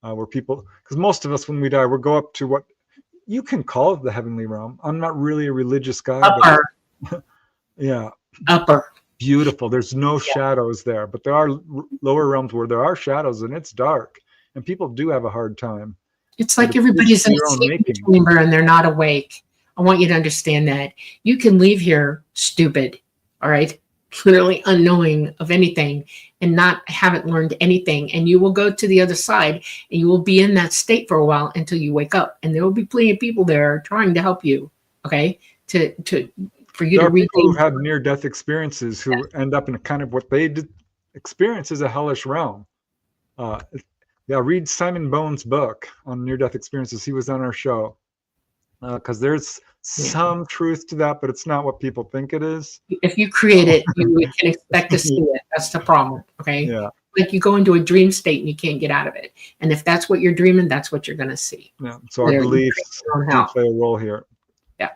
where people, because most of us when we die, we'll go up to what you can call the heavenly realm. I'm not really a religious guy,
Upper.
but yeah.
Upper.
Beautiful. There's no shadows there, but there are lower realms where there are shadows and it's dark and people do have a hard time.
It's like everybody's in a sleeping chamber and they're not awake. I want you to understand that. You can leave here stupid, all right? Literally unknowing of anything and haven't learned anything. And you will go to the other side and you will be in that state for a while until you wake up. And there will be plenty of people there trying to help you, okay? For you
there
to
are people who have near-death experiences who end up in a kind of what they did experience as a hellish realm. Read Simon Bone's book on near-death experiences. He was on our show because there's some truth to that, but it's not what people think it is.
If you create it, you can expect to see it. That's the problem, okay?
Yeah.
Like you go into a dream state and you can't get out of it. And if that's what you're dreaming, that's what you're going to see.
Yeah. So our beliefs do play a role here.
Yeah.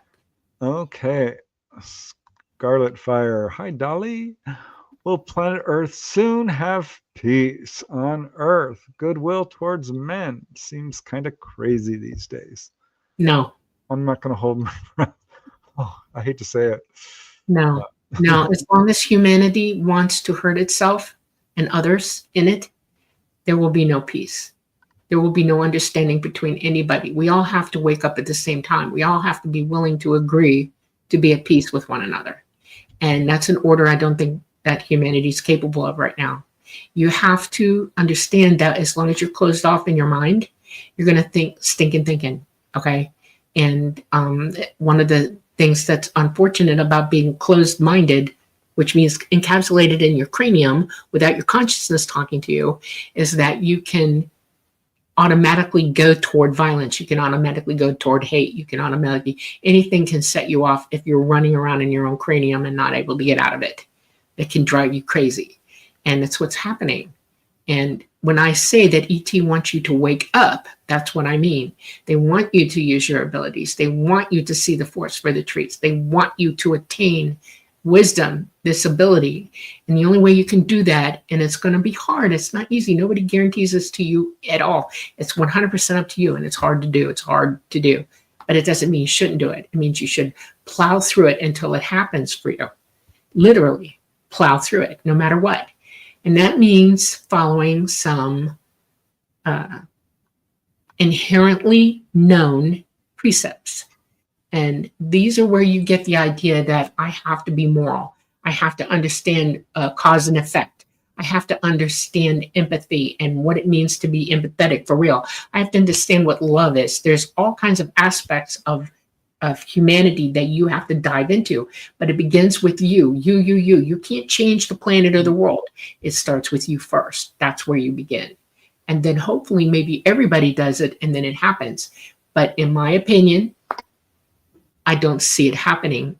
Okay. Scarlet Fire. Hi, Dolly. Will planet Earth soon have peace on Earth? Goodwill towards men. Seems kind of crazy these days.
No.
I'm not going to hold my breath. Oh, I hate to say it.
No. As long as humanity wants to hurt itself and others in it, there will be no peace. There will be no understanding between anybody. We all have to wake up at the same time. We all have to be willing to agree to be at peace with one another. And that's an order I don't think that humanity is capable of right now. You have to understand that as long as you're closed off in your mind, you're going to think stinking thinking, okay? And one of the things that's unfortunate about being closed-minded, which means encapsulated in your cranium without your consciousness talking to you, is that you can automatically go toward violence. You can automatically go toward hate. You can automatically, anything can set you off if you're running around in your own cranium and not able to get out of it. It can drive you crazy. And that's what's happening. And when I say that ET wants you to wake up, that's what I mean. They want you to use your abilities. They want you to see the forest for the trees. They want you to attain wisdom, this ability. And the only way you can do that, and it's going to be hard. It's not easy. Nobody guarantees this to you at all. It's 100% up to you, and it's hard to do. It's hard to do. But it doesn't mean you shouldn't do it. It means you should plow through it until it happens for you. Literally plow through it, no matter what. And that means following some inherently known precepts. And these are where you get the idea that I have to be moral. I have to understand cause and effect. I have to understand empathy and what it means to be empathetic for real. I have to understand what love is. There's all kinds of aspects of humanity that you have to dive into, but it begins with you. You can't change the planet or the world. It starts with you first. That's where you begin. And then hopefully maybe everybody does it and then it happens. But in my opinion, I don't see it happening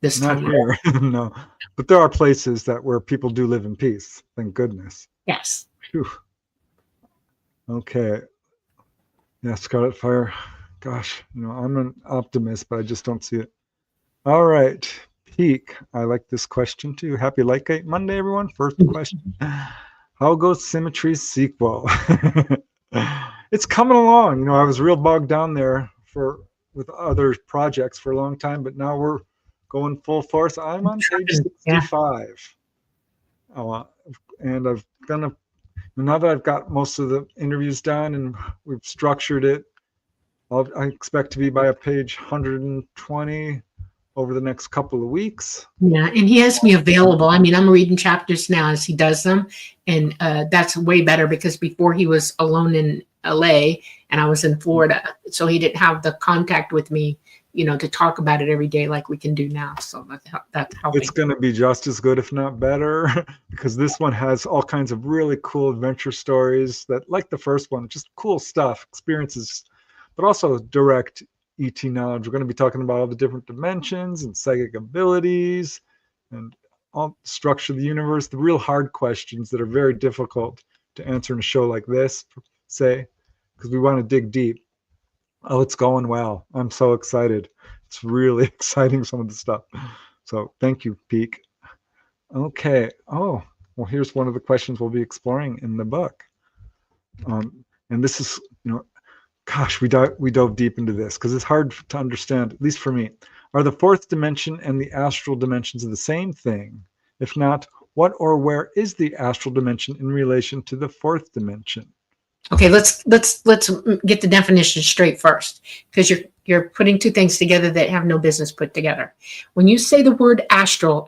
this
Not
time.
here. No. But there are places where people do live in peace. Thank goodness.
Yes.
Whew. Okay. Yeah, Scarlet Fire. Gosh, I'm an optimist, but I just don't see it. All right. Peak. I like this question too. Happy Lightgate Monday, everyone. First question. How goes Symmetry's sequel? It's coming along. I was real bogged down there with other projects for a long time, but now we're going full force. I'm on page 65. And now that I've got most of the interviews done and we've structured it, I expect to be by a page 120 over the next couple of weeks.
Yeah, and he has me available. I mean, I'm reading chapters now as he does them, and that's way better because before he was alone in LA and I was in Florida, so he didn't have the contact with me, to talk about it every day like we can do now. So that's helping.
It's going to be just as good, if not better, because this one has all kinds of really cool adventure stories that, like the first one, just cool stuff, experiences, but also direct ET knowledge. We're going to be talking about all the different dimensions and psychic abilities and all the structure of the universe, the real hard questions that are very difficult to answer in a show like this, say, because we want to dig deep. Oh, it's going well. I'm so excited. It's really exciting, some of the stuff. So thank you, Peak. Okay. Oh, well, here's one of the questions we'll be exploring in the book. And this is, gosh, we dove deep into this because it's hard to understand, at least for me. Are the fourth dimension and the astral dimensions the same thing? If not, what or where is the astral dimension in relation to the fourth dimension?
Okay, let's get the definition straight first, because you're putting two things together that have no business put together. When you say the word astral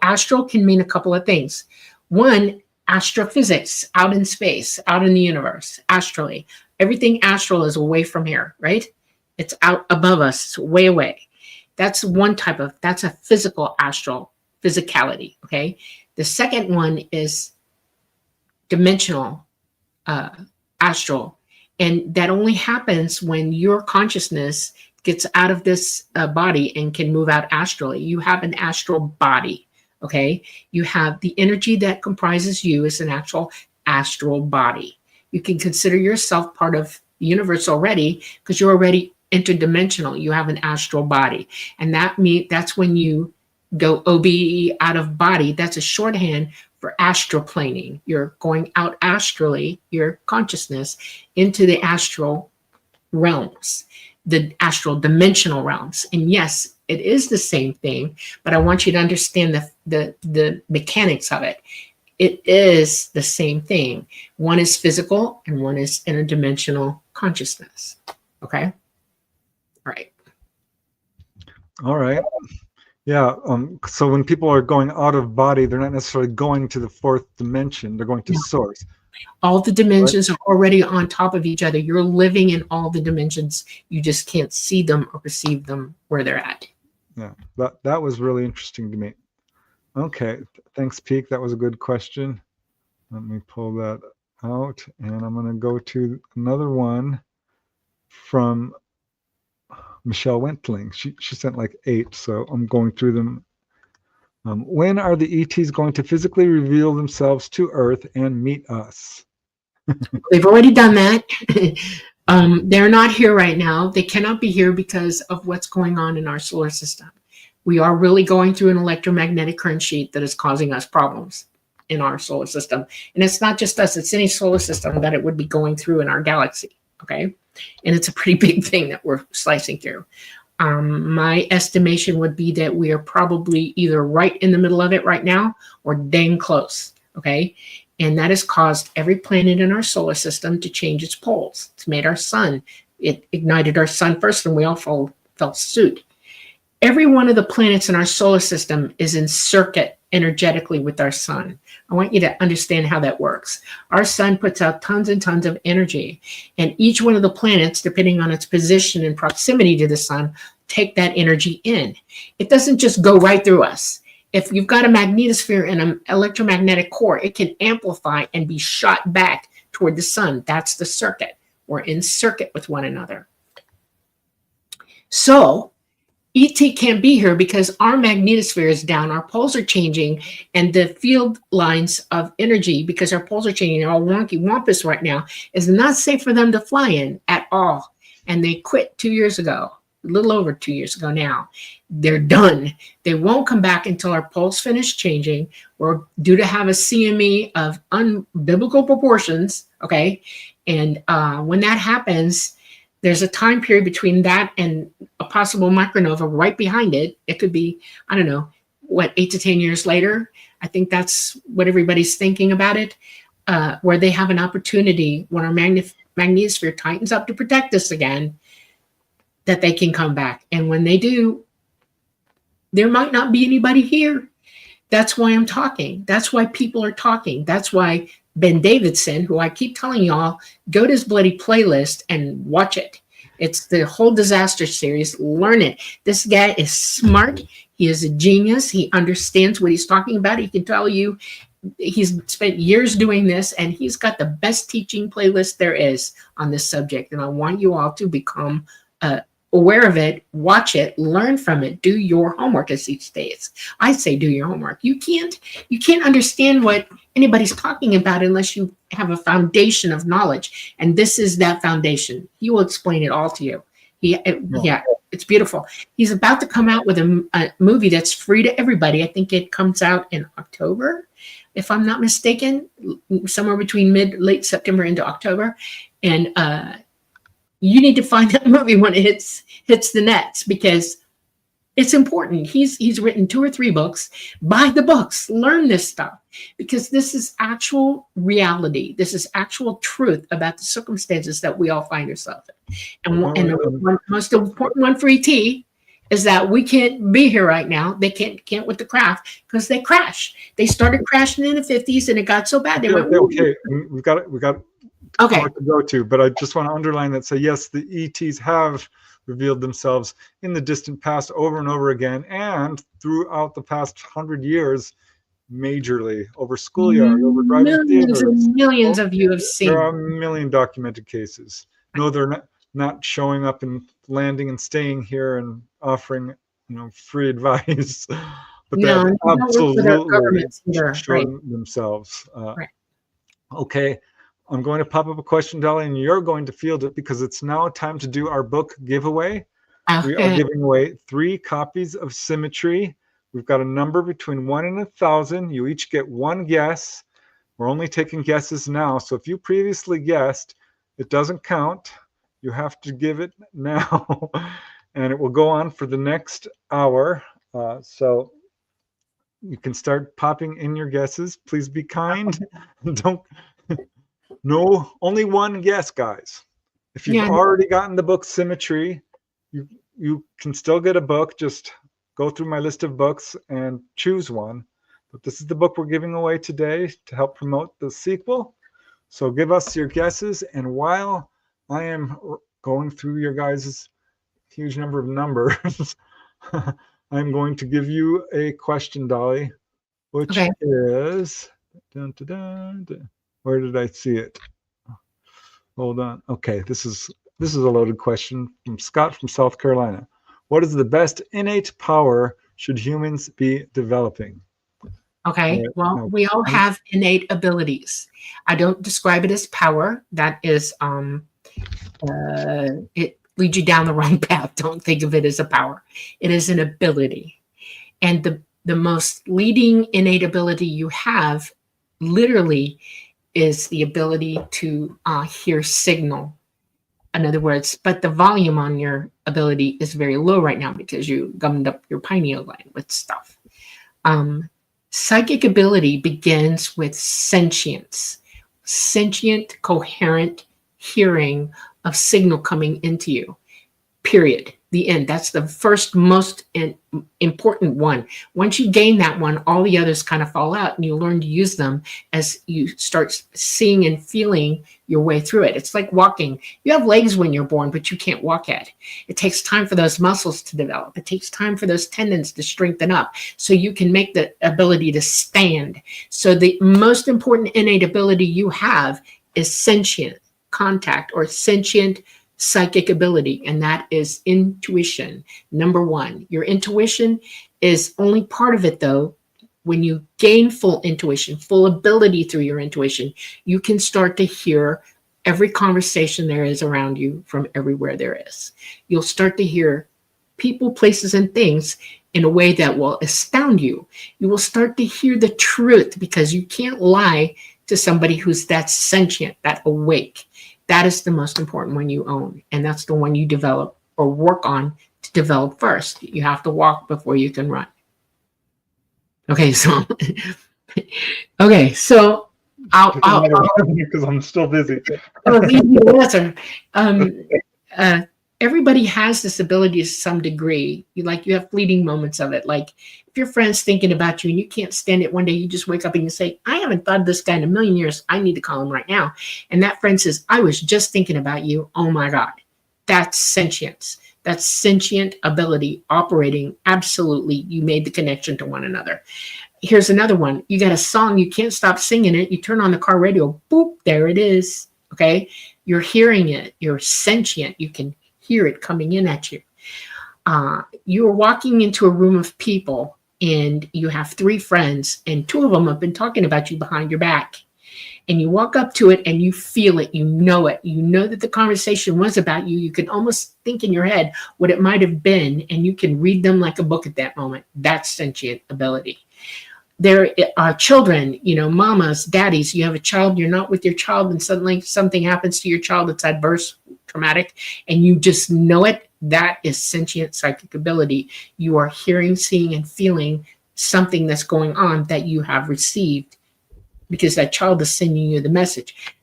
can mean a couple of things. One, astrophysics, out in space, out in the universe, astrally. Everything astral is away from here, right? It's out above us, it's way away. That's that's a physical astral, physicality, okay? The second one is dimensional astral, and that only happens when your consciousness gets out of this body and can move out astrally. You have an astral body, okay? You have the energy that comprises you is an actual astral body. You can consider yourself part of the universe already because you're already interdimensional. You have an astral body, and that's when you go OBE, out of body. That's a shorthand for astroplaning. You're going out astrally, your consciousness, into the astral realms, the astral dimensional realms. And yes, it is the same thing, but I want you to understand the mechanics of it. It is the same thing. One is physical and one is interdimensional consciousness. Okay? All right.
All right. Yeah. So when people are going out of body, they're not necessarily going to the fourth dimension. They're going to source.
All the dimensions are already on top of each other. You're living in all the dimensions. You just can't see them or perceive them where they're at.
Yeah. That was really interesting to me. Okay. Thanks, Peak. That was a good question. Let me pull that out. And I'm going to go to another one from Michelle Wentling. She sent like 8, so I'm going through them. When are the ETs going to physically reveal themselves to Earth and meet us?
They've already done that. They're not here right now. They cannot be here because of what's going on in our solar system. We are really going through an electromagnetic current sheet that is causing us problems in our solar system. And it's not just us, it's any solar system that it would be going through in our galaxy, okay? And it's a pretty big thing that we're slicing through. My estimation would be that we are probably either right in the middle of it right now or dang close, okay? And that has caused every planet in our solar system to change its poles. It's made our sun It ignited our sun first, and we all fell suit. Every one of the planets in our solar system is in circuit energetically with our sun. I want you to understand how that works. Our sun puts out tons and tons of energy, and each one of the planets, depending on its position and proximity to the sun, take that energy in. It doesn't just go right through us. If you've got a magnetosphere and an electromagnetic core, it can amplify and be shot back toward the sun. That's the circuit. We're in circuit with one another. So ET can't be here because our magnetosphere is down, our poles are changing, and the field lines of energy, because our poles are changing, they're all wonky wampus right now, is not safe for them to fly in at all. And they quit 2 years ago, a little over 2 years ago now. They're done. They won't come back until our poles finish changing. We're due to have a CME of unbiblical proportions, okay? And when that happens, there's a time period between that and a possible micronova right behind it. It could be, I don't know, what, 8 to 10 years later. I think that's what everybody's thinking about it, where they have an opportunity when our magnetosphere tightens up to protect us again, that they can come back. And when they do, there might not be anybody here. That's why I'm talking. That's why people are talking. That's why Ben Davidson, who I keep telling y'all, go to his bloody playlist and watch it. It's the whole disaster series. Learn it. This guy is smart. He is a genius. He understands what he's talking about. He can tell you he's spent years doing this, and he's got the best teaching playlist there is on this subject. And I want you all to become aware of it, watch it, learn from it, do your homework, as he states. I say do your homework. You can't understand what anybody's talking about unless you have a foundation of knowledge. And this is that foundation. He will explain it all to you. Yeah, it's beautiful. He's about to come out with a movie that's free to everybody. I think it comes out in October, if I'm not mistaken, somewhere between late September into October. And you need to find that movie when it hits the nets, because it's important. He's written 2 or 3 books. Buy the books, learn this stuff, because this is actual reality. This is actual truth about the circumstances that we all find ourselves in. And the most important one for ET is that we can't be here right now. They can't with the craft, because they crash. They started crashing in the 50s, and it got so bad they went.
Okay, we got
okay
to go to, but I just want to underline that. Say yes, the ETs have revealed themselves in the distant past over and over again, and throughout the past 100 years, majorly over schoolyard, over driving
millions
theaters.
and millions of you have seen.
There are a million documented cases. No, they're not showing up and landing and staying here and offering, free advice. But they have absolutely shown themselves.
Right.
Okay, I'm going to pop up a question, Dolly, and you're going to field it, because it's now time to do our book giveaway.
Okay.
We are giving away 3 copies of Symmetry. We've got a number between 1 and 1,000. You each get 1 guess. We're only taking guesses now. So if you previously guessed, it doesn't count. You have to give it now. And it will go on for the next hour. So you can start popping in your guesses. Please be kind. No, only 1 guess, guys. If you've already gotten the book Symmetry, you can still get a book. Just go through my list of books and choose one. But this is the book we're giving away today to help promote the sequel. So give us your guesses. And while I am going through your guys' huge number of numbers, I'm going to give you a question, Dolly, which is... Dun, dun, dun, dun. Where did I see it? Hold on. Okay, this is a loaded question from Scott from South Carolina. What is the best innate power should humans be developing?
Okay, well, we all have innate abilities. I don't describe it as power. That is, it leads you down the wrong path. Don't think of it as a power. It is an ability. And the most leading innate ability you have, literally, is the ability to hear signal. In other words, but the volume on your ability is very low right now because you gummed up your pineal gland with stuff. Psychic ability begins with sentience, sentient, coherent hearing of signal coming into you. Period. The end. That's the first most important one. Once you gain that one, all the others kind of fall out, and you learn to use them as you start seeing and feeling your way through it. It's like walking. You have legs when you're born, but you can't walk yet. It takes time for those muscles to develop. It takes time for those tendons to strengthen up so you can make the ability to stand. So the most important innate ability you have is sentient contact or sentient psychic ability, and that is intuition. Number one, your intuition is only part of it, though. When you gain full intuition, full ability through your intuition, you can start to hear every conversation there is around you from everywhere there is. You'll start to hear people, places, and things in a way that will astound you. You will start to hear the truth because you can't lie to somebody who's that sentient, that awake. That is the most important one you own. And that's the one you develop or work on to develop first. You have to walk before you can run. Okay, so I'll
because I'm still busy.
Everybody has this ability to some degree. You have fleeting moments of it. Like if your friend's thinking about you and you can't stand it one day, you just wake up and you say, I haven't thought of this guy in a million years. I need to call him right now. And that friend says, I was just thinking about you. Oh my God. That's sentience. That's sentient ability operating. Absolutely. You made the connection to one another. Here's another one. You got a song. You can't stop singing it. You turn on the car radio. Boop. There it is. Okay. You're hearing it. You're sentient. You can hear it coming in at you. You are walking into a room of people and you have three friends and two of them have been talking about you behind your back. And you walk up to it and you feel it. You know it. You know that the conversation was about you. You can almost think in your head what it might have been, and you can read them like a book at that moment. That's sentient ability. There are children, mamas, daddies. You have a child, you're not with your child, and suddenly something happens to your child that's adverse, traumatic, and you just know it. That is sentient psychic ability. You are hearing, seeing, and feeling something that's going on that you have received because that child is sending you the message.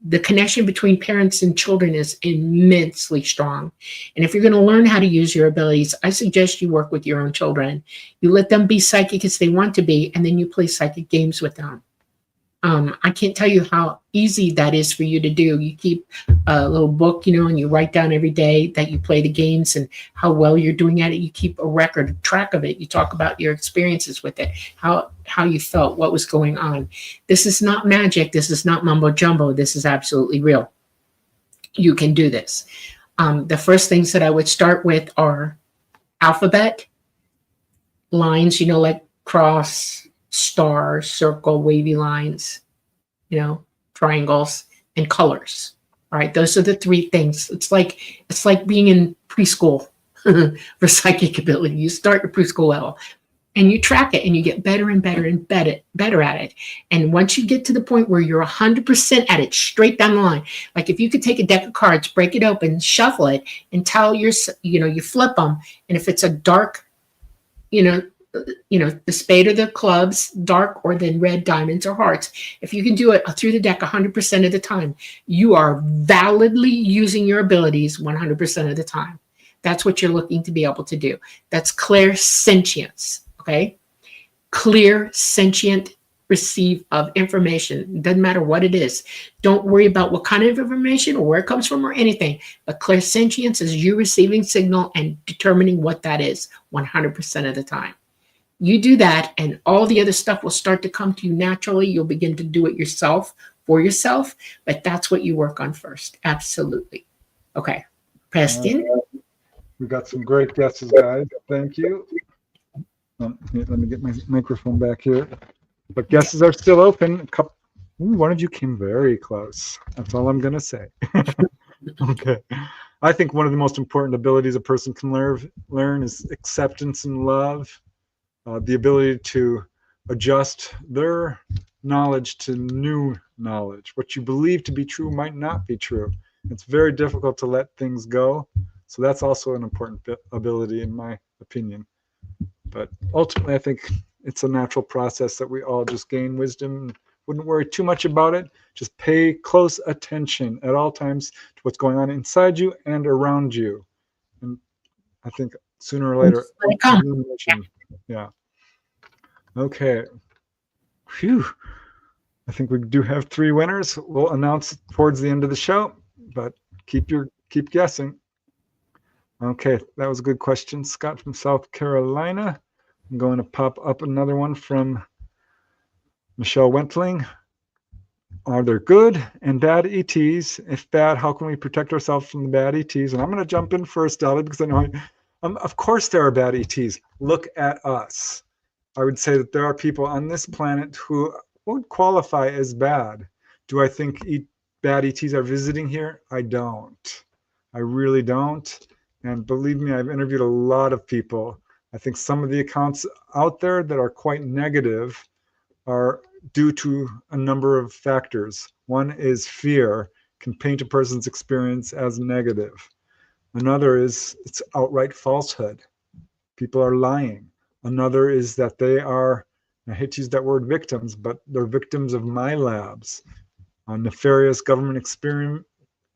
The connection between parents and children is immensely strong. And if you're going to learn how to use your abilities, I suggest you work with your own children. You let them be psychic as they want to be, and then you play psychic games with them. I can't tell you how easy that is for you to do. You keep a little book, and you write down every day that you play the games and how well you're doing at it. You keep a record, a track of it. You talk about your experiences with it, how you felt, what was going on. This is not magic. This is not mumbo jumbo. This is absolutely real. You can do this. The first things that I would start with are alphabet, lines, like cross, star, circle, wavy lines, triangles, and colors. All right, those are the three things. It's like being in preschool for psychic ability. You start at preschool level and you track it and you get better and better and better at it. And once you get to the point where you're 100% at it, straight down the line, like if you could take a deck of cards, break it open, shuffle it, and tell you flip them. And if it's a dark, the spade or the clubs, dark, or then red diamonds or hearts. If you can do it through the deck 100% of the time, you are validly using your abilities 100% of the time. That's what you're looking to be able to do. That's clairsentience, okay? Clear, sentient receive of information. Doesn't matter what it is. Don't worry about what kind of information or where it comes from or anything. But clairsentience is you receiving signal and determining what that is 100% of the time. You do that and all the other stuff will start to come to you naturally. You'll begin to do it yourself for yourself, but that's what you work on first. Absolutely. Okay. Preston?
We got some great guesses, guys. Thank you. Let me get my microphone back here. But guesses are still open. One of you came very close. That's all I'm going to say. Okay. I think one of the most important abilities a person can learn is acceptance and love. The ability to adjust their knowledge to new knowledge. What you believe to be true might not be true. It's very difficult to let things go. So that's also an important ability in my opinion. But ultimately, I think it's a natural process that we all just gain wisdom Wouldn't worry too much about it. Just pay close attention at all times to what's going on inside you and around you. And I think sooner or later, illumination. Yeah. Okay. Phew. I think we do have 3 winners. We'll announce towards the end of the show, but keep guessing. Okay, that was a good question. Scott from South Carolina. I'm going to pop up another one from Michelle Wentling. Are there good and bad ETs? If bad, how can we protect ourselves from the bad ETs? And I'm going to jump in first, Dolly, because I know of course there are bad ETs. Look at us. I would say that there are people on this planet who won't qualify as bad. Do I think bad ETs are visiting here? I don't. I really don't. And believe me, I've interviewed a lot of people. I think some of the accounts out there that are quite negative are due to a number of factors. One is fear can paint a person's experience as negative. Another is it's outright falsehood. People are lying. Another is that they are, I hate to use that word victims, but they're victims of my labs, nefarious government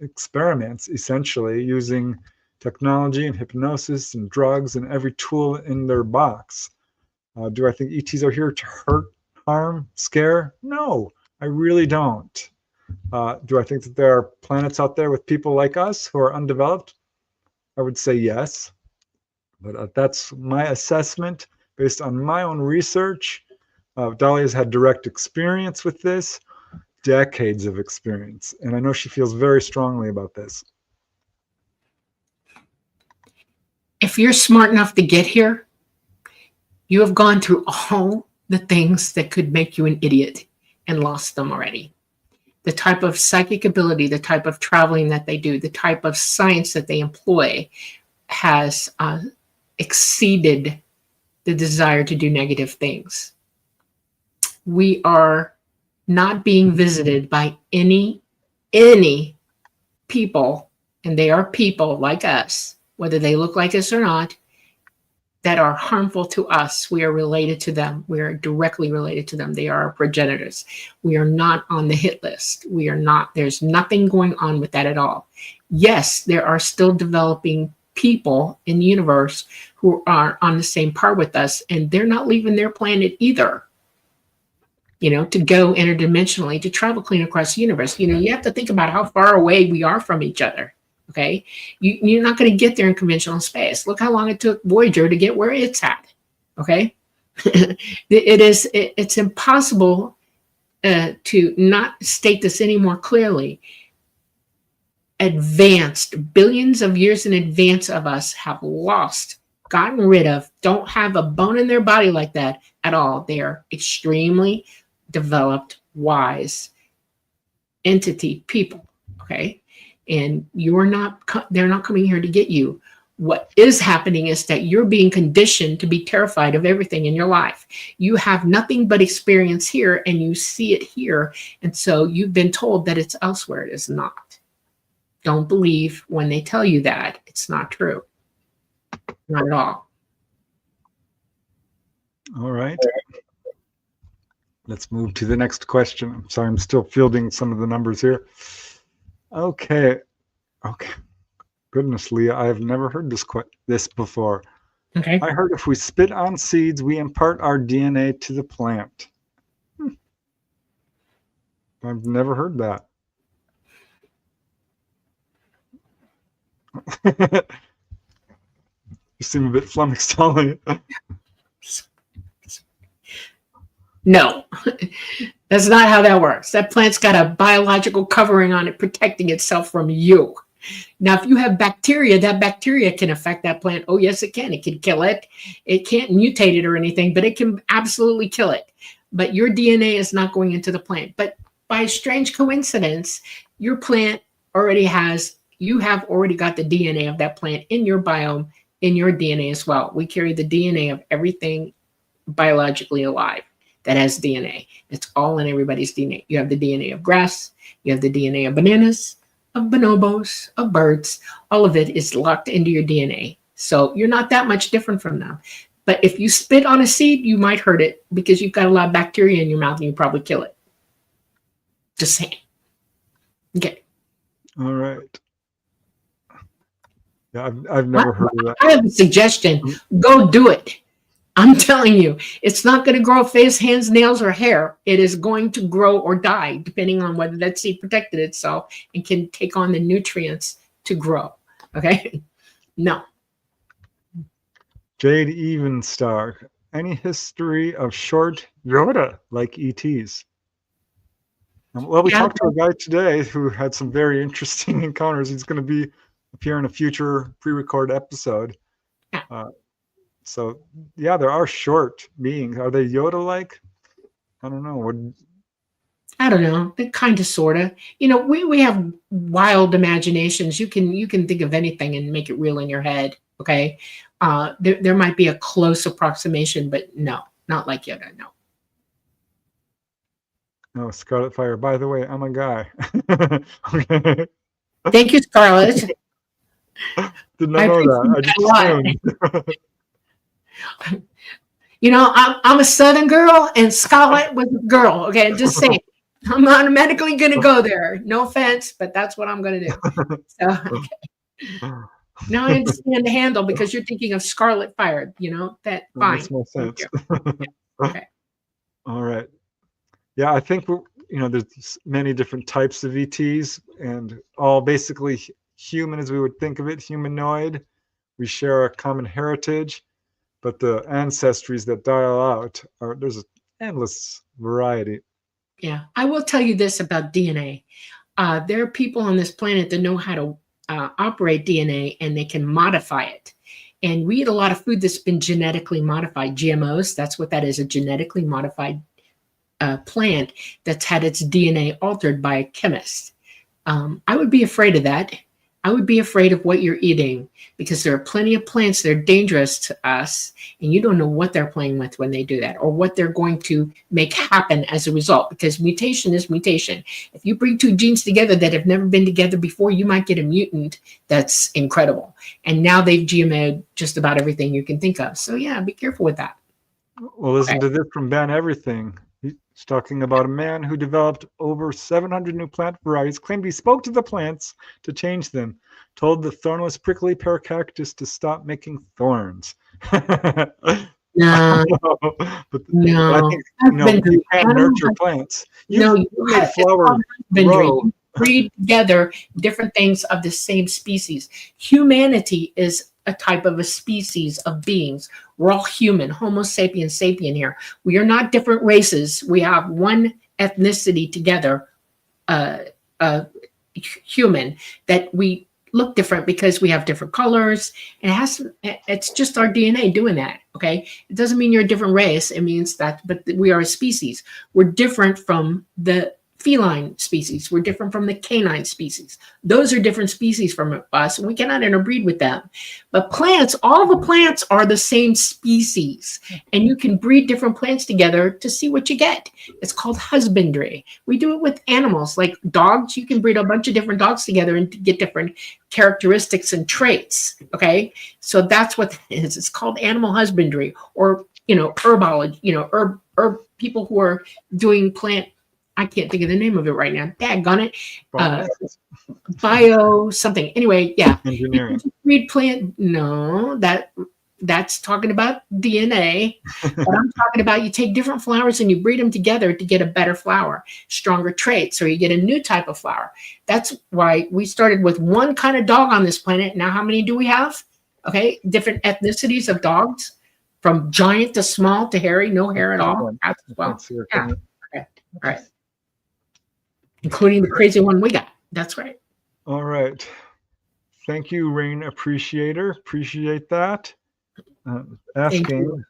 experiments, essentially using technology and hypnosis and drugs and every tool in their box. Do I think ETs are here to hurt, harm, scare? No, I really don't. Do I think that there are planets out there with people like us who are undeveloped? I would say yes. But that's my assessment based on my own research. Dolly has had direct experience with this, decades of experience. And I know she feels very strongly about this.
If you're smart enough to get here, you have gone through all the things that could make you an idiot and lost them already. The type of psychic ability, the type of traveling that they do, the type of science that they employ has exceeded the desire to do negative things. We are not being visited by any people, and they are people like us, whether they look like us or not, that are harmful to us. We are related to them. We are directly related to them. They are our progenitors. We are not on the hit list. We are not, there's nothing going on with that at all. Yes, there are still developing people in the universe who are on the same par with us, and they're not leaving their planet either. You know, to go interdimensionally, to travel clean across the universe. You know, you have to think about how far away we are from each other. Okay, you're not going to get there in conventional space. Look how long it took Voyager to get where it's at. Okay, it's impossible to not state this any more clearly. Advanced, billions of years in advance of us have lost, gotten rid of, don't have a bone in their body like that at all. They are extremely developed, wise entity people. Okay. And they're not coming here to get you. What is happening is that you're being conditioned to be terrified of everything in your life. You have nothing but experience here and you see it here. And so you've been told that it's elsewhere. It is not. Don't believe when they tell you that. It's not true. Not at all.
All right. Let's move to the next question. I'm sorry, I'm still fielding some of the numbers here. Okay. Goodness, Leah, I have never heard this before.
Okay.
I heard if we spit on seeds, we impart our DNA to the plant. I've never heard that. You seem a bit flummoxed, Dolly.
No, that's not how that works. That plant's got a biological covering on it protecting itself from you. Now, if you have bacteria, that bacteria can affect that plant. Oh, yes, it can. It can kill it. It can't mutate it or anything, but it can absolutely kill it. But your DNA is not going into the plant. But by a strange coincidence, your plant you have already got the DNA of that plant in your biome, in your DNA as well. We carry the DNA of everything biologically alive that has DNA. It's all in everybody's DNA. You have the DNA of grass. You have the DNA of bananas, of bonobos, of birds. All of it is locked into your DNA. So you're not that much different from them. But if you spit on a seed, you might hurt it because you've got a lot of bacteria in your mouth and you probably kill it. Just saying. Okay.
All right. Yeah, I've never heard of that.
I have a suggestion. Go do it. I'm telling you, it's not going to grow face, hands, nails, or hair. It is going to grow or die, depending on whether that seed protected itself and can take on the nutrients to grow. Okay? No.
Jade Evenstar. Any history of short Yoda-like ETs? Well, we talked to a guy today who had some very interesting encounters. He's going to appear in a future pre-recorded episode. So, yeah, there are short beings. Are they Yoda-like? I don't know.
I don't know. They kind of, sort of. We have wild imaginations. You can think of anything and make it real in your head. Okay. There might be a close approximation, but no, not like Yoda. No.
Oh, Scarlet Fire. By the way, I'm a guy. Okay.
Thank you, Scarlet.
Did not know that. I just assumed.
I'm a Southern girl, and Scarlet was a girl. Okay, just saying. I'm automatically going to go there. No offense, but that's what I'm going to do. So, okay. Now I understand the handle because you're thinking of Scarlet Fire. That fine.
Makes more sense.
Okay.
All right. Yeah, I think there's many different types of ETs, and all basically human as we would think of it, humanoid. We share a common heritage, but the ancestries that dial out there's an endless variety.
Yeah, I will tell you this about DNA. There are people on this planet that know how to operate DNA, and they can modify it. And we eat a lot of food that's been genetically modified. GMOs, that's what that is, a genetically modified plant that's had its DNA altered by a chemist. I would be afraid of that. I would be afraid of what you're eating, because there are plenty of plants that are dangerous to us, and you don't know what they're playing with when they do that, or what they're going to make happen as a result, because mutation is mutation. If you bring two genes together that have never been together before, you might get a mutant that's incredible. And now they've GMO'd just about everything you can think of. So yeah, be careful with that.
Well, listen to this from Ben Everything. He's talking about a man who developed over 700 new plant varieties, claimed he spoke to the plants to change them, told the thornless prickly pear cactus to stop making thorns.
No,
but
no.
I think you can't nurture plants. You made flower grow.
You breed together different things of the same species. Humanity is a type of a species of beings. We're all human, Homo sapiens sapien here. We are not different races. We have one ethnicity together, human, that we look different because we have different colors. It's just our DNA doing that. Okay. It doesn't mean you're a different race. It means that, but we are a species. We're different from the feline species. We're different from the canine species. Those are different species from us, and we cannot interbreed with them. But plants, all the plants are the same species, and you can breed different plants together to see what you get. It's called husbandry. We do it with animals, like dogs. You can breed a bunch of different dogs together and get different characteristics and traits. Okay, so that's what it is. It's called animal husbandry, or herbology. Herb people who are doing plant. I can't think of the name of it right now. Daggone it. Bio something. Anyway, yeah.
Engineering.
Breed plant. No, that's talking about DNA. But I'm talking about you take different flowers and you breed them together to get a better flower, stronger traits, or you get a new type of flower. That's why we started with one kind of dog on this planet. Now, how many do we have? Okay, different ethnicities of dogs, from giant to small to hairy, no hair at all. As well. Yeah. Okay. All right. Including the crazy one we got. That's right.
All right. Thank you, Rain Appreciator. Appreciate that. Asking,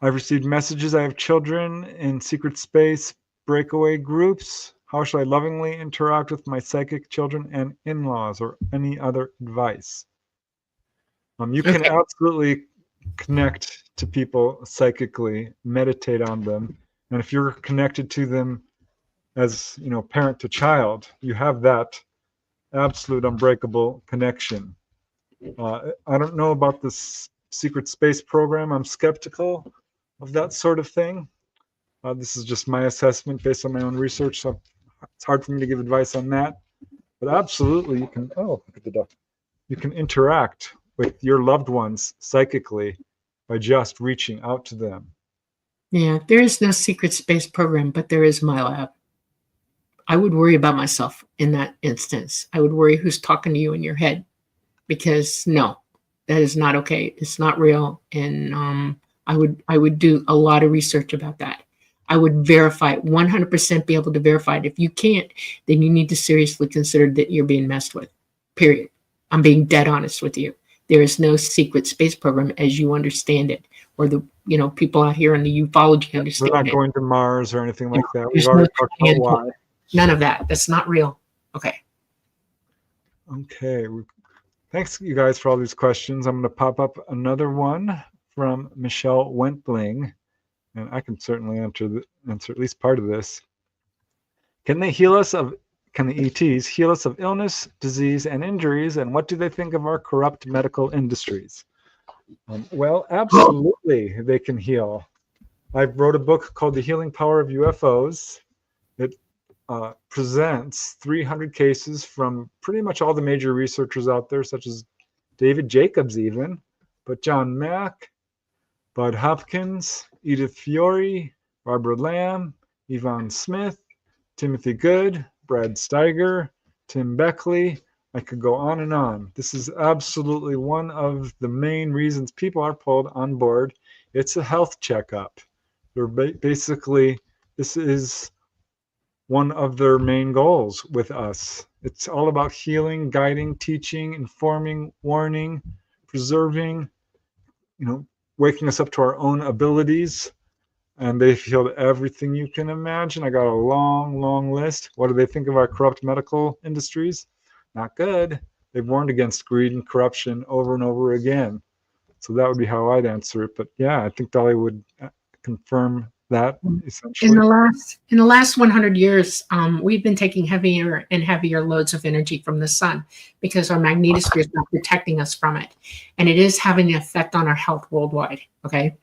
I've received messages. I have children in secret space breakaway groups. How should I lovingly interact with my psychic children and in-laws, or any other advice? You can absolutely connect to people psychically, meditate on them. And if you're connected to them as parent to child, you have that absolute unbreakable connection. I don't know about this secret space program. I'm skeptical of that sort of thing. This is just my assessment based on my own research, so it's hard for me to give advice on that. But absolutely, you can. Oh, look at the duck. You can interact with your loved ones psychically by just reaching out to them.
Yeah, there is no secret space program, but there is my lab. I would worry about myself in that instance. I would worry who's talking to you in your head, because no, that is not okay. It's not real, and I would do a lot of research about that. I would verify it, 100% be able to verify it. If you can't, then you need to seriously consider that you're being messed with. Period. I'm being dead honest with you. There is no secret space program as you understand it, or the people out here in the ufology understand
We're not
it.
going to Mars or anything like that. We've
There's
already
no
talked about why.
None of that. That's not real. Okay.
Okay. Thanks, you guys, for all these questions. I'm going to pop up another one from Michelle Wentling, and I can certainly answer at least part of this. Can the ETs heal us of illness, disease, and injuries, and what do they think of our corrupt medical industries? Well, absolutely, they can heal. I wrote a book called The Healing Power of UFOs. It presents 300 cases from pretty much all the major researchers out there, such as David Jacobs even, but John Mack, Bud Hopkins, Edith Fiore, Barbara Lamb, Yvonne Smith, Timothy Good, Brad Steiger, Tim Beckley. I could go on and on. This is absolutely one of the main reasons people are pulled on board. It's a health checkup. They're basically, this is one of their main goals with us. It's all about healing, guiding, teaching, informing, warning, preserving, waking us up to our own abilities. And they've healed everything you can imagine. I got a long, long list. What do they think of our corrupt medical industries? Not good. They've warned against greed and corruption over and over again. So that would be how I'd answer it. But yeah, I think Dolly would confirm that essentially.
In the last 100 years, we've been taking heavier and heavier loads of energy from the sun because our magnetosphere is not protecting us from it. And it is having an effect on our health worldwide. Okay.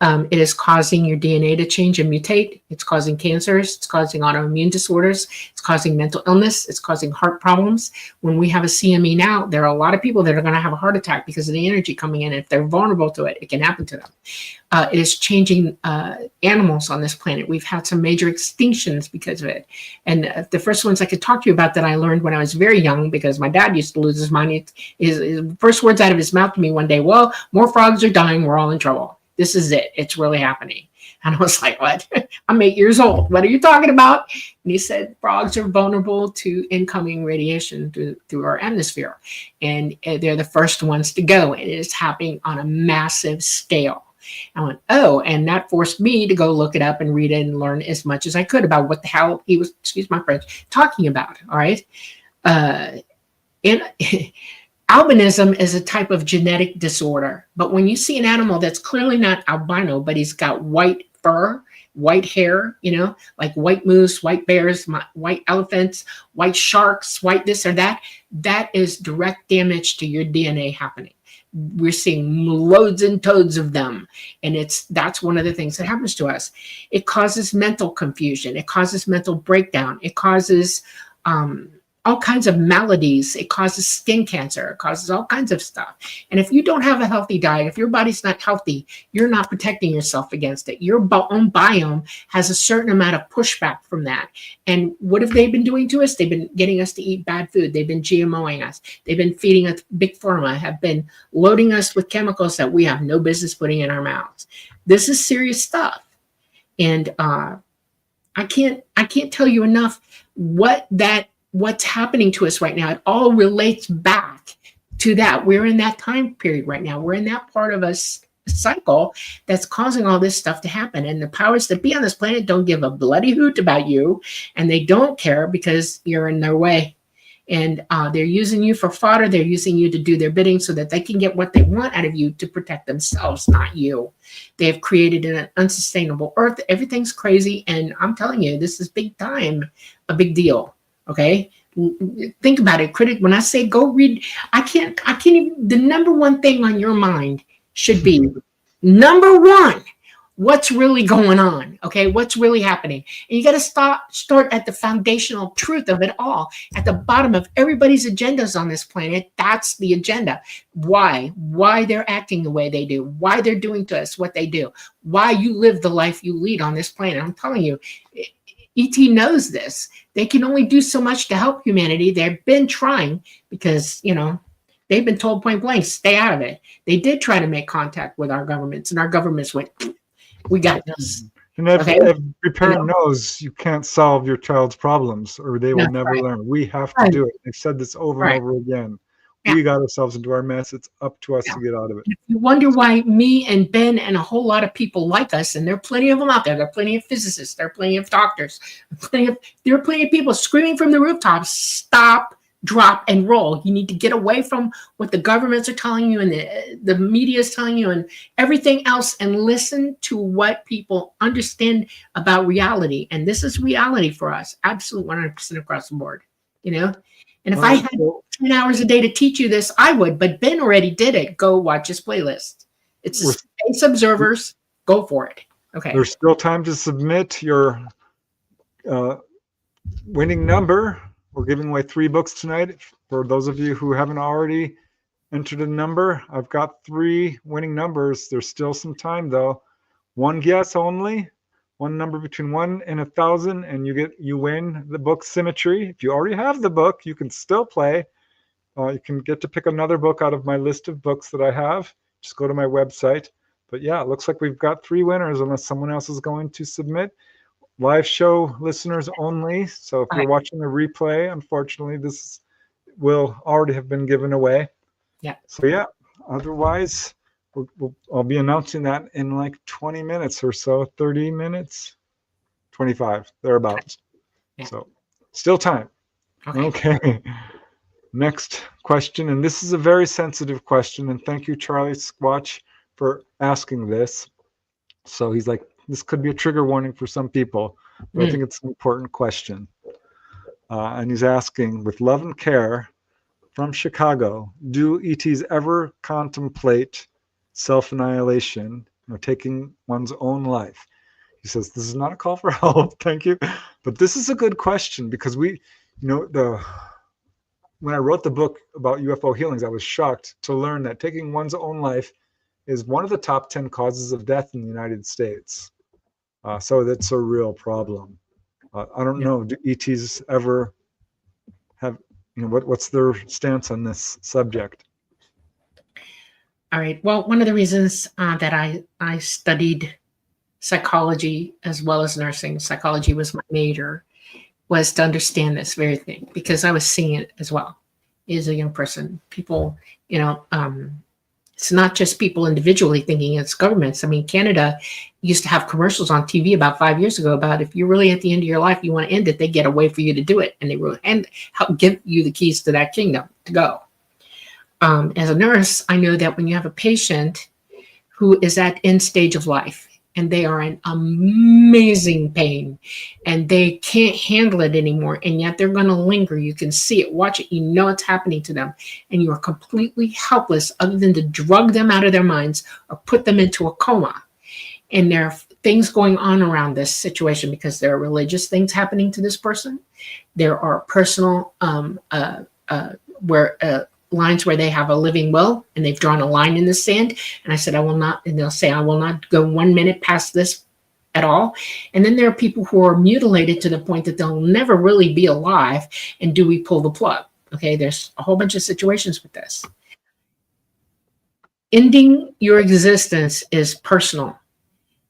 It is causing your DNA to change and mutate. It's causing cancers. It's causing autoimmune disorders. It's causing mental illness. It's causing heart problems. When we have a CME now, there are a lot of people that are going to have a heart attack because of the energy coming in. If they're vulnerable to it, it can happen to them. It is changing animals on this planet. We've had some major extinctions because of it. And the first ones I could talk to you about that I learned when I was very young, because my dad used to lose his mind, his first words out of his mouth to me one day, well, more frogs are dying. We're all in trouble. This is it. It's really happening. And I was like, what? I'm 8 years old. What are you talking about? And he said, frogs are vulnerable to incoming radiation through our atmosphere. And they're the first ones to go. And it is happening on a massive scale. I went, oh, and that forced me to go look it up and read it and learn as much as I could about what the hell he was, excuse my French, talking about. All right. Albinism is a type of genetic disorder, but when you see an animal that's clearly not albino, but he's got white fur, white hair, like white moose, white bears, white elephants, white sharks, white this or that, that is direct damage to your DNA happening. We're seeing loads and toads of them. And that's one of the things that happens to us. It causes mental confusion. It causes mental breakdown. It causes, all kinds of maladies. It causes skin cancer. It causes all kinds of stuff. And if you don't have a healthy diet, if your body's not healthy, you're not protecting yourself against it. Your own biome has a certain amount of pushback from that. And what have they been doing to us? They've been getting us to eat bad food. They've been GMOing us. They've been feeding us, big pharma have been loading us with chemicals that we have no business putting in our mouths. This is serious stuff. And I can't tell you enough what's happening to us right now. It all relates back to that. We're in that time period right now. We're in that part of a cycle that's causing all this stuff to happen. And the powers that be on this planet don't give a bloody hoot about you. And they don't care because you're in their way. And they're using you for fodder. They're using you to do their bidding so that they can get what they want out of you to protect themselves, not you. They have created an unsustainable earth. Everything's crazy. And I'm telling you, this is big time, a big deal. Okay, think about it. When I say go read, I can't even, the number one thing on your mind should be, number one, what's really going on. Okay, what's really happening, and you got to start at the foundational truth of it all, at the bottom of everybody's agendas on this planet. That's the agenda. Why they're acting the way they do, why they're doing to us what they do, why you live the life you lead on this planet. I'm telling you, ET knows this. They can only do so much to help humanity. They've been trying, because they've been told point blank, stay out of it. They did try to make contact with our governments, and our governments went, we got this.
And every parent knows you can't solve your child's problems, or they will never learn. We have to do it. They've said this over and over again. We got ourselves into our mess. It's up to us to get out of it.
You wonder why me and Ben and a whole lot of people like us, and there are plenty of them out there. There are plenty of physicists. There are plenty of doctors. There are plenty of people screaming from the rooftops, stop, drop, and roll. You need to get away from what the governments are telling you and the media is telling you and everything else, and listen to what people understand about reality. And this is reality for us. Absolutely 100% across the board, And if I had 10 hours a day to teach you this, I would. But Ben already did it. Go watch his playlist. It's Space Observers. Go for it. Okay.
There's still time to submit your winning number. We're giving away 3 books tonight. For those of you who haven't already entered a number, I've got 3 winning numbers. There's still some time, though. 1 guess only. 1 number between 1 and 1,000, and you win the book Symmetry. If you already have the book, you can still play. You can get to pick another book out of my list of books that I have. Just go to my website. But yeah, it looks like we've got 3 winners, unless someone else is going to submit. Live show listeners only. So if you're watching the replay, unfortunately, this will already have been given away.
Yeah.
So yeah, otherwise, I'll be announcing that in like 20 minutes or so, 30 minutes, 25, thereabouts. Yeah. So still time. Okay. Next question, and this is a very sensitive question, and thank you, Charlie Squatch, for asking this. So he's like, this could be a trigger warning for some people, but I think it's an important question. And he's asking, with love and care from Chicago, do ETs ever contemplate self-annihilation, taking one's own life? He says, this is not a call for help, thank you. But this is a good question, because when I wrote the book about UFO healings, I was shocked to learn that taking one's own life is one of the top 10 causes of death in the United States. So that's a real problem. I don't know, do ETs ever have, what's their stance on this subject?
All right. Well, one of the reasons that I studied psychology as well as nursing, psychology was my major, was to understand this very thing, because I was seeing it as well as a young person. People, it's not just people individually thinking, it's governments. I mean, Canada used to have commercials on TV about 5 years ago about, if you're really at the end of your life, you want to end it, they get a way for you to do it. And they will help give you the keys to that kingdom to go. As a nurse, I know that when you have a patient who is at end stage of life and they are in amazing pain and they can't handle it anymore, and yet they're going to linger, you can see it, watch it, it's happening to them, and you are completely helpless other than to drug them out of their minds or put them into a coma. And there are things going on around this situation, because there are religious things happening to this person. There are personal lines where they have a living will and they've drawn a line in the sand. And I said, I will not, and they'll say, I will not go 1 minute past this at all. And then there are people who are mutilated to the point that they'll never really be alive. And do we pull the plug? Okay, there's a whole bunch of situations with this. Ending your existence is personal.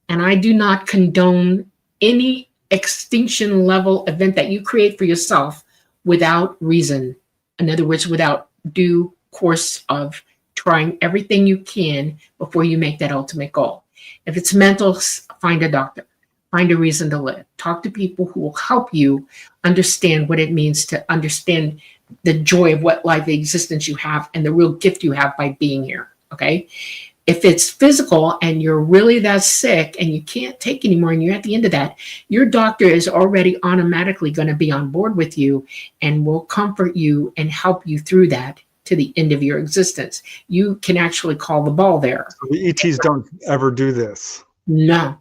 And I do not condone any extinction level event that you create for yourself without reason. In other words, without due course of trying everything you can before you make that ultimate goal. If it's mental, find a doctor, find a reason to live. Talk to people who will help you understand what it means to understand the joy of what life existence you have and the real gift you have by being here. Okay. If it's physical and you're really that sick and you can't take anymore and you're at the end of that, your doctor is already automatically going to be on board with you and will comfort you and help you through that to the end of your existence. You can actually call the ball there.
So the ETs don't ever do this.
No,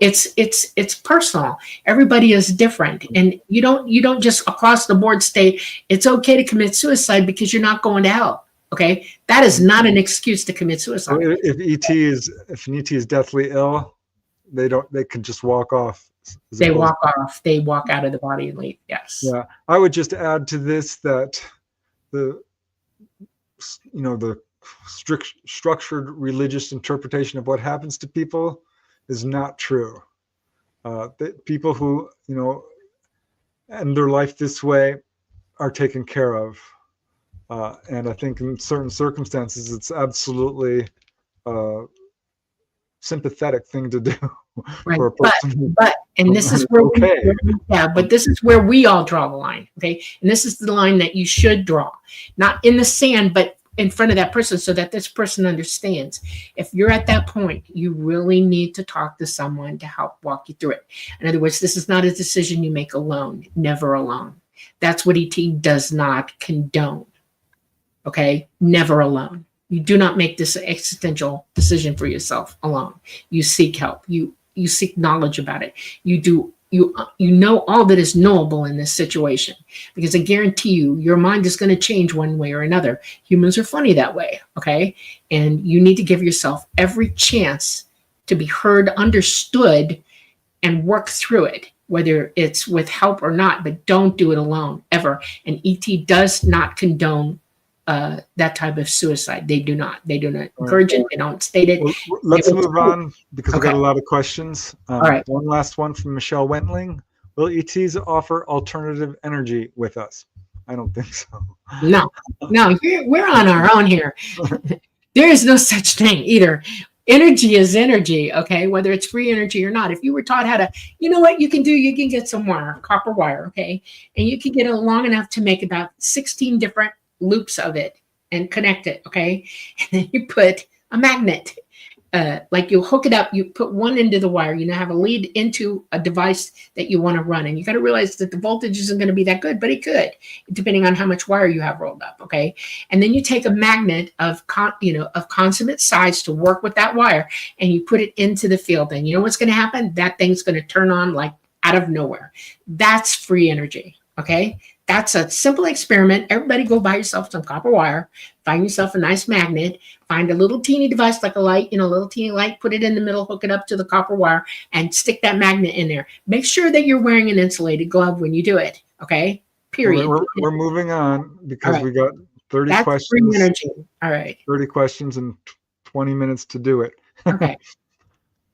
it's personal. Everybody is different, and you don't just across the board state it's okay to commit suicide because you're not going to hell. Okay, that is not an excuse to commit
So
suicide.
if an ET is deathly ill, they could just walk off as
They
opposed.
walk off. They walk out of the body and leave. Yes.
Yeah, I would just add to this that the the strict structured religious interpretation of what happens to people is not true. People who end their life this way are taken care of, and I think in certain circumstances it's absolutely a sympathetic thing to do
Right.
for a person.
And this is
It's
where
okay.
but this is where we all draw the line. Okay. And this is the line that you should draw, not in the sand, but in front of that person so that this person understands. If you're at that point, you really need to talk to someone to help walk you through it. In other words, this is not a decision you make alone, never alone. That's what ET does not condone. Okay. Never alone. You do not make this existential decision for yourself alone. You seek help. You seek knowledge about it. You know all that is knowable in this situation, because I guarantee you your mind is going to change one way or another. Humans are funny that way. Okay. And you need to give yourself every chance to be heard, understood, and work through it, whether it's with help or not, but don't do it alone ever. And ET does not condone that type of suicide. They do not encourage it. They don't state it.
Well, let's move on because we've got a lot of questions.
All right.
One last one from Michelle Wentling. Will ETs offer alternative energy with us? I don't think so.
No, we're on our own here. There is no such thing either. Energy is energy, okay? Whether it's free energy or not. If you were taught how to, you know what you can do? You can get some wire, copper wire, okay? And you can get it long enough to make about 16 different loops of it and connect it, okay? And then you put a magnet, like you hook it up, you put one into the wire, have a lead into a device that you want to run. And you got to realize that the voltage isn't going to be that good, but it could, depending on how much wire you have rolled up, okay? And then you take a magnet of consummate size to work with that wire, and you put it into the field. And you know what's going to happen? That thing's going to turn on like out of nowhere. That's free energy, okay? That's a simple experiment. Everybody go buy yourself some copper wire, find yourself a nice magnet, find a little teeny device like a light, a little teeny light, put it in the middle, hook it up to the copper wire, and stick that magnet in there. Make sure that you're wearing an insulated glove when you do it, okay? Period.
We're moving on because we got 30
That's
questions.
Free energy. All right.
30 questions and 20 minutes to do it.
Okay.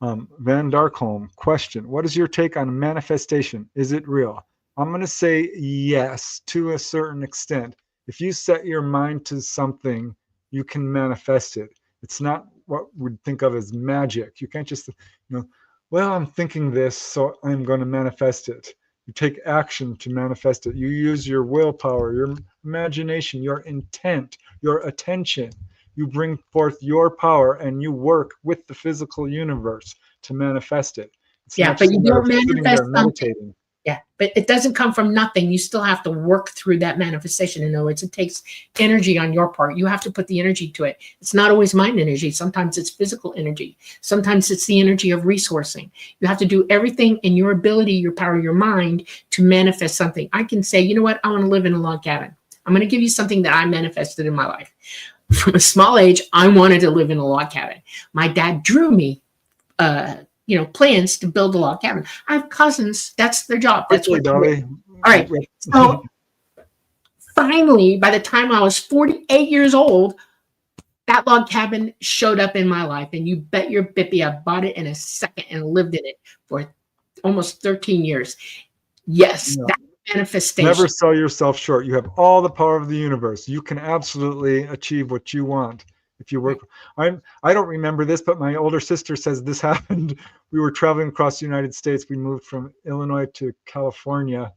Van Darkholm, question. What is your take on manifestation? Is it real? I'm going to say yes, to a certain extent. If you set your mind to something, you can manifest it. It's not what we'd think of as magic. You can't just, well, I'm thinking this, so I'm going to manifest it. You take action to manifest it. You use your willpower, your imagination, your intent, your attention. You bring forth your power and you work with the physical universe to manifest it. It's
Yeah,
not
but
just
you
a matter
don't
of sitting
manifest
there meditating.
Yeah, but it doesn't come from nothing. You still have to work through that manifestation. In other words, it takes energy on your part. You have to put the energy to it. It's not always mind energy. Sometimes it's physical energy. Sometimes it's the energy of resourcing. You have to do everything in your ability, your power, your mind to manifest something. I can say, you know what? I want to live in a log cabin. I'm going to give you something that I manifested in my life. From a small age, I wanted to live in a log cabin. My dad drew me plans to build a log cabin. I have cousins. That's their job. That's what
Dolly.
All right. So finally, by the time I was 48 years old, that log cabin showed up in my life. And you bet your bippy I bought it in a second and lived in it for almost 13 years. Yes, that manifestation.
Never sell yourself short. You have all the power of the universe. You can absolutely achieve what you want. If you work, I don't remember this, but my older sister says this happened. We were traveling across the United States. We moved from Illinois to California,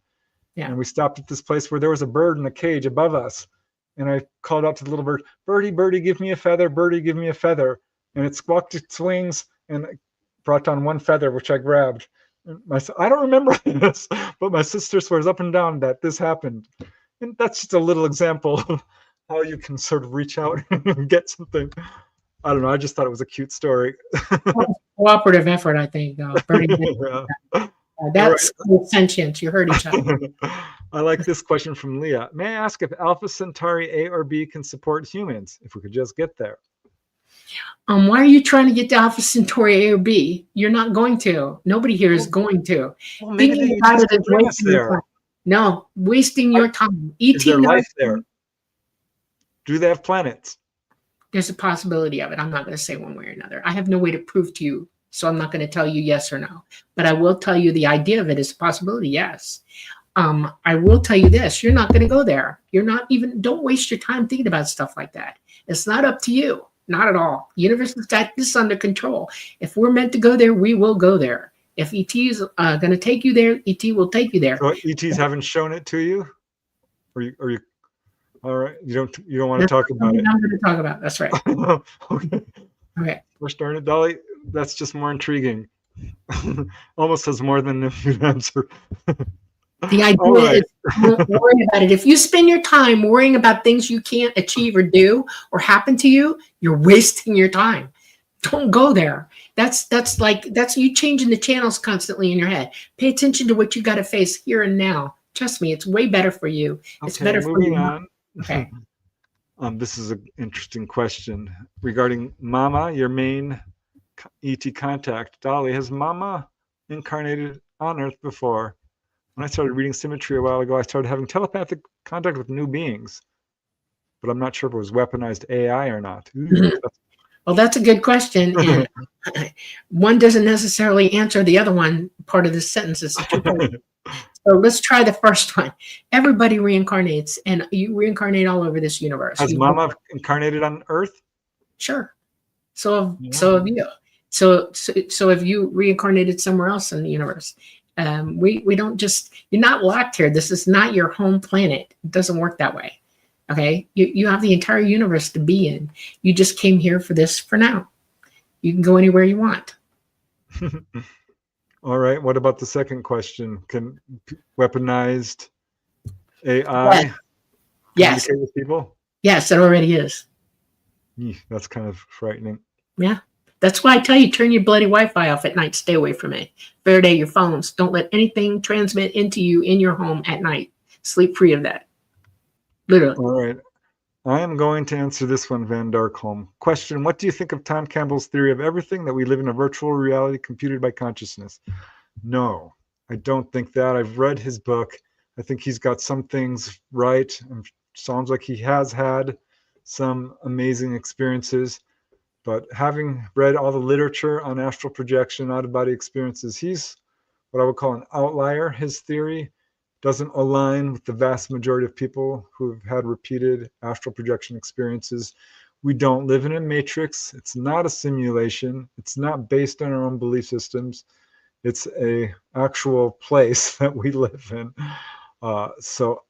and we stopped at this place where there was a bird in a cage above us. And I called out to the little bird, "Birdie, birdie, give me a feather. Birdie, give me a feather." And it squawked its wings and brought down one feather, which I grabbed. And I don't remember this, but my sister swears up and down that this happened. And that's just a little example of how you can sort of reach out and get something. I don't know. I just thought it was a cute story.
cooperative effort, I think. Burning
Yeah.
that's sentience. You heard each other.
I like this question from Leah. May I ask if Alpha Centauri A or B can support humans? If we could just get there.
Why are you trying to get to Alpha Centauri A or B? You're not going to. Nobody here is going to.
Well, maybe
Thinking
they
about
just
it is
bring us
wasting your
there.
time. No, wasting your time.
Is there
ET
life there? Do they have planets?
There's a possibility of it. I'm not going to say one way or another. I have no way to prove to you, so I'm not going to tell you yes or no. But I will tell you the idea of it is a possibility, yes. I will tell you this. You're not going to go there. You're not even, don't waste your time thinking about stuff like that. It's not up to you. Not at all. The universe has got this under control. If we're meant to go there, we will go there. If ET is going to take you there, ET will take you there.
So ETs haven't shown it to you? Or you all right? You don't want to talk about it.
I'm going to talk about. That's right.
Okay.
Okay.
We're starting it, Dolly. That's just more intriguing. Almost has more than a few answer.
The idea is don't worry about it. If you spend your time worrying about things you can't achieve or do or happen to you, you're wasting your time. Don't go there. That's you changing the channels constantly in your head. Pay attention to what you got to face here and now. Trust me, it's way better for you. It's better for you.
On.
Okay.
This is an interesting question regarding Mama, your main ET contact. Dolly, has Mama incarnated on Earth before? When I started reading Symmetry a while ago, I started having telepathic contact with new beings, but I'm not sure if it was weaponized AI or not.
Well, that's a good question, and one doesn't necessarily answer the other one. Part of this sentence is two. So let's try the first one. Everybody reincarnates, and you reincarnate all over this universe.
Has Mama incarnated on Earth?
Sure. So have you. So have you reincarnated somewhere else in the universe? We don't just, you're not locked here. This is not your home planet. It doesn't work that way. Okay. You have the entire universe to be in. You just came here for this for now. You can go anywhere you want.
All right. What about the second question? Can weaponized AI communicate with people?
Yes, it already is.
That's kind of frightening.
Yeah. That's why I tell you, turn your bloody Wi-Fi off at night. Stay away from it. Faraday your phones. Don't let anything transmit into you in your home at night. Sleep free of that. Literally.
All right. I am going to answer this one, Van Darkholm. Question, what do you think of Tom Campbell's theory of everything, that we live in a virtual reality computed by consciousness? No, I don't think that. I've read his book. I think he's got some things right. And sounds like he has had some amazing experiences. But having read all the literature on astral projection, out-of-body experiences, he's what I would call an outlier. His theory doesn't align with the vast majority of people who've had repeated astral projection experiences. We don't live in a matrix. It's not a simulation. It's not based on our own belief systems. It's a actual place that we live in. So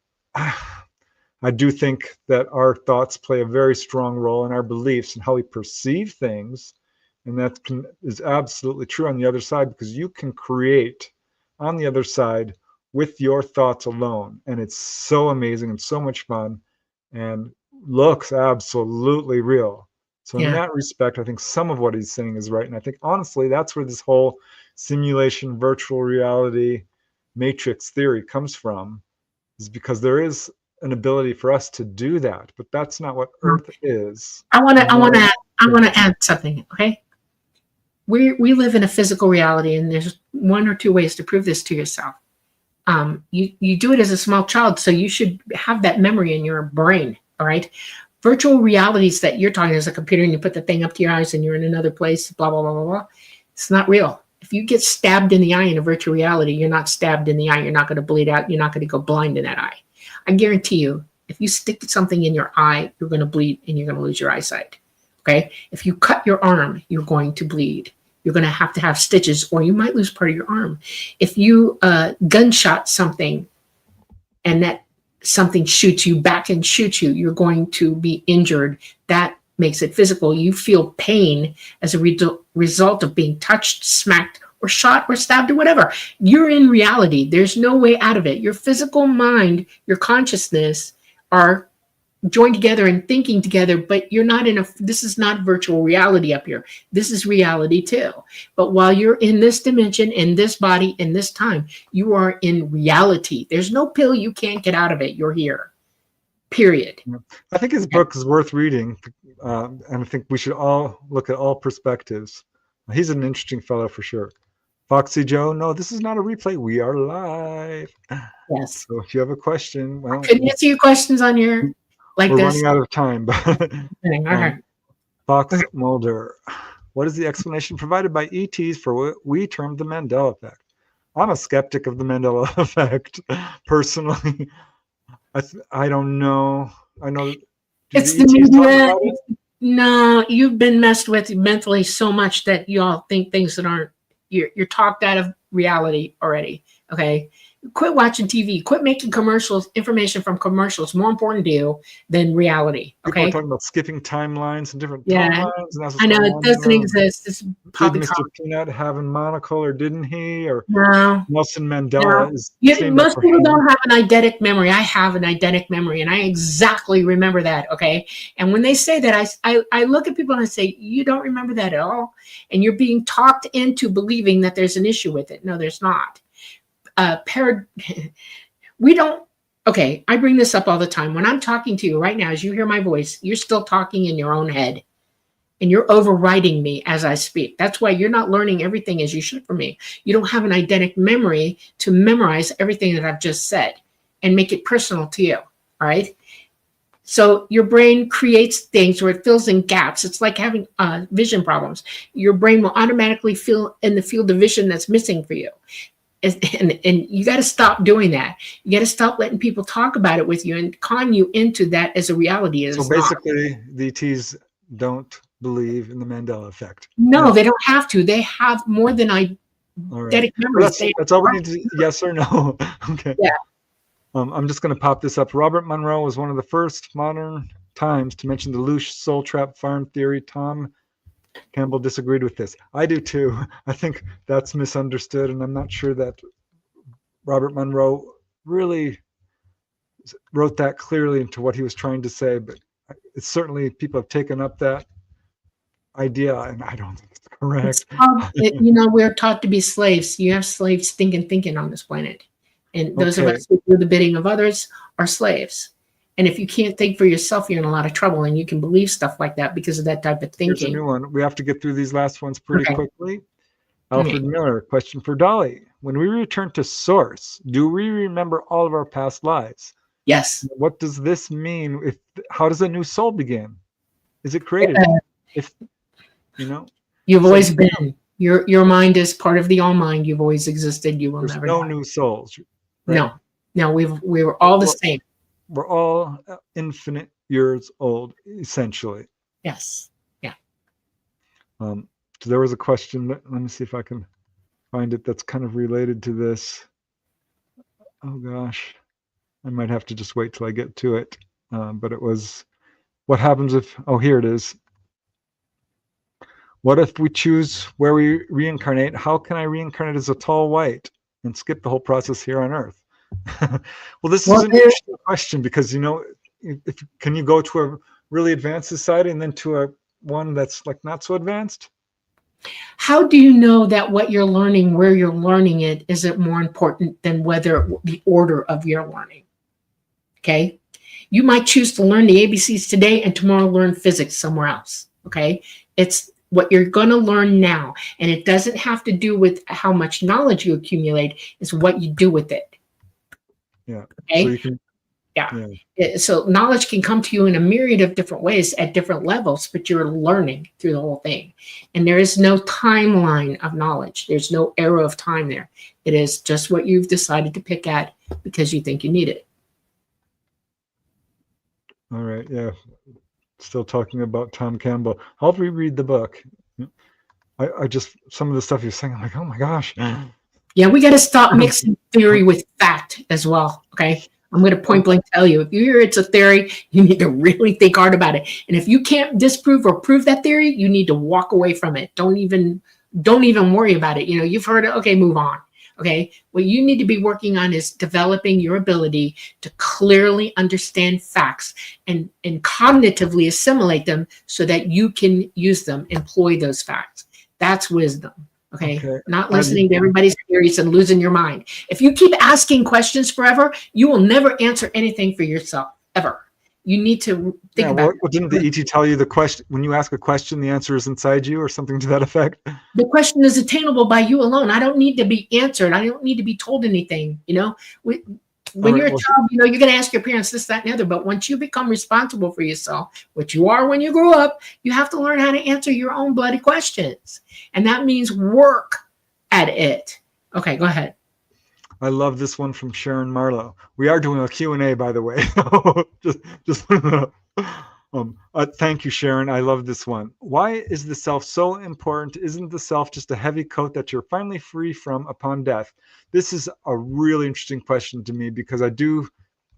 I do think that our thoughts play a very strong role in our beliefs and how we perceive things. And that is absolutely true on the other side, because you can create on the other side with your thoughts alone. And it's so amazing and so much fun and looks absolutely real. So in that respect, I think some of what he's saying is right. And I think, honestly, that's where this whole simulation, virtual reality, matrix theory comes from, is because there is an ability for us to do that, but that's not what Earth is.
I want to add something. Okay. We live in a physical reality, and there's one or two ways to prove this to yourself. You do it as a small child, so you should have that memory in your brain. All right. Virtual realities that you're talking as a computer, and you put the thing up to your eyes and you're in another place, blah, blah, blah, blah, blah. It's not real. If you get stabbed in the eye in a virtual reality, you're not stabbed in the eye. You're not going to bleed out. You're not going to go blind in that eye. I guarantee you, if you stick something in your eye, you're going to bleed and you're going to lose your eyesight. Okay. If you cut your arm, you're going to bleed. You're going to have stitches, or you might lose part of your arm. If you gunshot something and that something shoots you back and shoots you, you're going to be injured. That makes it physical. You feel pain as a result of being touched, smacked, or shot, or stabbed, or whatever. You're in reality. There's no way out of it. Your physical mind, your consciousness are joined together and thinking together, but you're not in a, this is not virtual reality up here. This is reality too. But while you're in this dimension, in this body, in this time, you are in reality. There's no pill you can't get out of it. You're here. Period.
I think his book is worth reading, and I think we should all look at all perspectives. He's an interesting fellow for sure. Foxy Joe, no, this is not a replay. We are live.
Yes.
So if you have a question, well,
I couldn't answer your questions on your like
we're
this.
running out of time. But
All right.
Fox Mulder, what is the explanation provided by ETs for what we term the Mandela effect? I'm a skeptic of the Mandela effect, personally. I don't know. I know.
It's the media. No, you've been messed with mentally so much that you all think things that aren't. You're talked out of reality already. Okay, quit watching TV. Quit making commercials. Information from commercials more important to you than reality.
People
Okay.
are talking about skipping timelines and different
Yeah,
timelines. And that's
I know it doesn't exist. It's
Did
probably
Mr. Peanut have a monocle or didn't he? Or
no.
Nelson Mandela is.
Most people don't have an eidetic memory. I have an eidetic memory, and I exactly remember that. Okay, and when they say that, I look at people and I say, "You don't remember that at all," and you're being talked into believing that there's an issue with it. No, there's not. We don't. Okay, I bring this up all the time. When I'm talking to you right now, as you hear my voice, you're still talking in your own head. And you're overriding me as I speak. That's why you're not learning everything as you should from me. You don't have an eidetic memory to memorize everything that I've just said and make it personal to you. All right. So your brain creates things where it fills in gaps. It's like having vision problems. Your brain will automatically fill in the field of vision that's missing for you. And you got to stop doing that. You got to stop letting people talk about it with you and con you into that as a reality.
So basically, the ETs don't believe in the Mandela effect.
No, they don't have to. They have more than eidetic memories.
That's all we need to, yes or no. Okay.
Yeah.
I'm just going to pop this up. Robert Monroe was one of the first modern times to mention the loose soul trap farm theory. Tom Campbell disagreed with this. I do too. I think that's misunderstood, and I'm not sure that Robert Monroe really wrote that clearly into what he was trying to say, but it's certainly people have taken up that idea, and I don't think it's correct.
We're taught to be slaves. You have slaves thinking on this planet, and those of us who do the bidding of others are slaves. And if you can't think for yourself, you're in a lot of trouble, and you can believe stuff like that because of that type of thinking.
Here's a new one. We have to get through these last ones pretty quickly. Alfred Miller, question for Dolly. When we return to source, do we remember all of our past lives?
Yes.
What does this mean? How does a new soul begin? Is it created?
You've always been. Your mind is part of the all mind. You've always existed. You will never die.
No new souls. Right?
No. We were all the same.
We're all infinite years old, essentially.
Yes. Yeah.
So there was a question. Let me see if I can find it. That's kind of related to this. Oh gosh, I might have to just wait till I get to it. But it was, what happens if? Oh, here it is. What if we choose where we reincarnate? How can I reincarnate as a tall white and skip the whole process here on Earth? Well, this is an interesting question because, can you go to a really advanced society and then to a one that's like not so advanced?
How do you know that what you're learning, where you're learning it, isn't more important than whether the order of your learning? Okay. You might choose to learn the ABCs today and tomorrow learn physics somewhere else. Okay. It's what you're going to learn now. And it doesn't have to do with how much knowledge you accumulate. It's what you do with it.
Yeah.
Okay.
So you can,
So knowledge can come to you in a myriad of different ways at different levels, but you're learning through the whole thing. And there is no timeline of knowledge. There's no arrow of time there. It is just what you've decided to pick at because you think you need it.
All right. Yeah. Still talking about Tom Campbell. I'll reread the book. I just, some of the stuff you're saying, I'm like, oh my gosh.
Yeah, we got to stop mixing theory with fact as well. Okay. I'm going to point blank tell you, if you hear it's a theory, you need to really think hard about it. And if you can't disprove or prove that theory, you need to walk away from it. Don't even worry about it. You've heard it. Okay, move on. Okay. What you need to be working on is developing your ability to clearly understand facts and cognitively assimilate them so that you can use them, employ those facts. That's wisdom. Okay. Not listening to everybody's theories and losing your mind. If you keep asking questions forever, you will never answer anything for yourself, ever. You need to think about
what didn't the ET tell you the question? When you ask a question, the answer is inside you or something to that effect?
The question is attainable by you alone. I don't need to be answered. I don't need to be told anything. When you're a child, you're going to ask your parents this, that, and the other. But once you become responsible for yourself, which you are when you grow up, you have to learn how to answer your own bloody questions. And that means work at it. Okay, go ahead.
I love this one from Sharon Marlowe. We are doing a Q&A, by the way. just thank you, Sharon. I love this one. Why is the self so important? Isn't the self just a heavy coat that you're finally free from upon death? This is a really interesting question to me because I do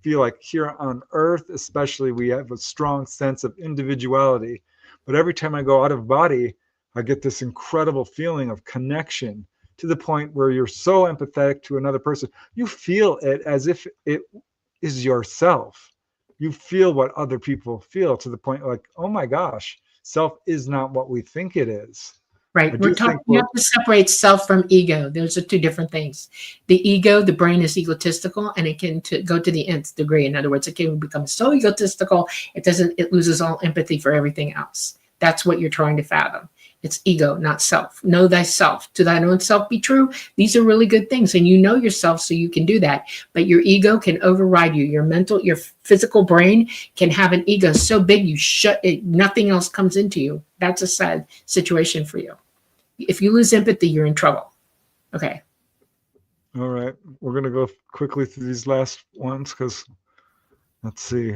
feel like here on Earth, especially, we have a strong sense of individuality. But every time I go out of body, I get this incredible feeling of connection, to the point where you're so empathetic to another person. You feel it as if it is yourself. You feel what other people feel, to the point like, oh my gosh, self is not what we think it is.
Right. You have to separate self from ego. Those are two different things. The ego, the brain is egotistical, and it can go to the nth degree. In other words, it can become so egotistical, it loses all empathy for everything else. That's what you're trying to fathom. It's ego, not self. Know thyself. To thine own self be true. These are really good things. And you know yourself, so you can do that. But your ego can override you. Your mental, your physical brain can have an ego so big you shut it. Nothing else comes into you. That's a sad situation for you. If you lose empathy, you're in trouble. Okay.
All right. We're going to go quickly through these last ones because, let's see.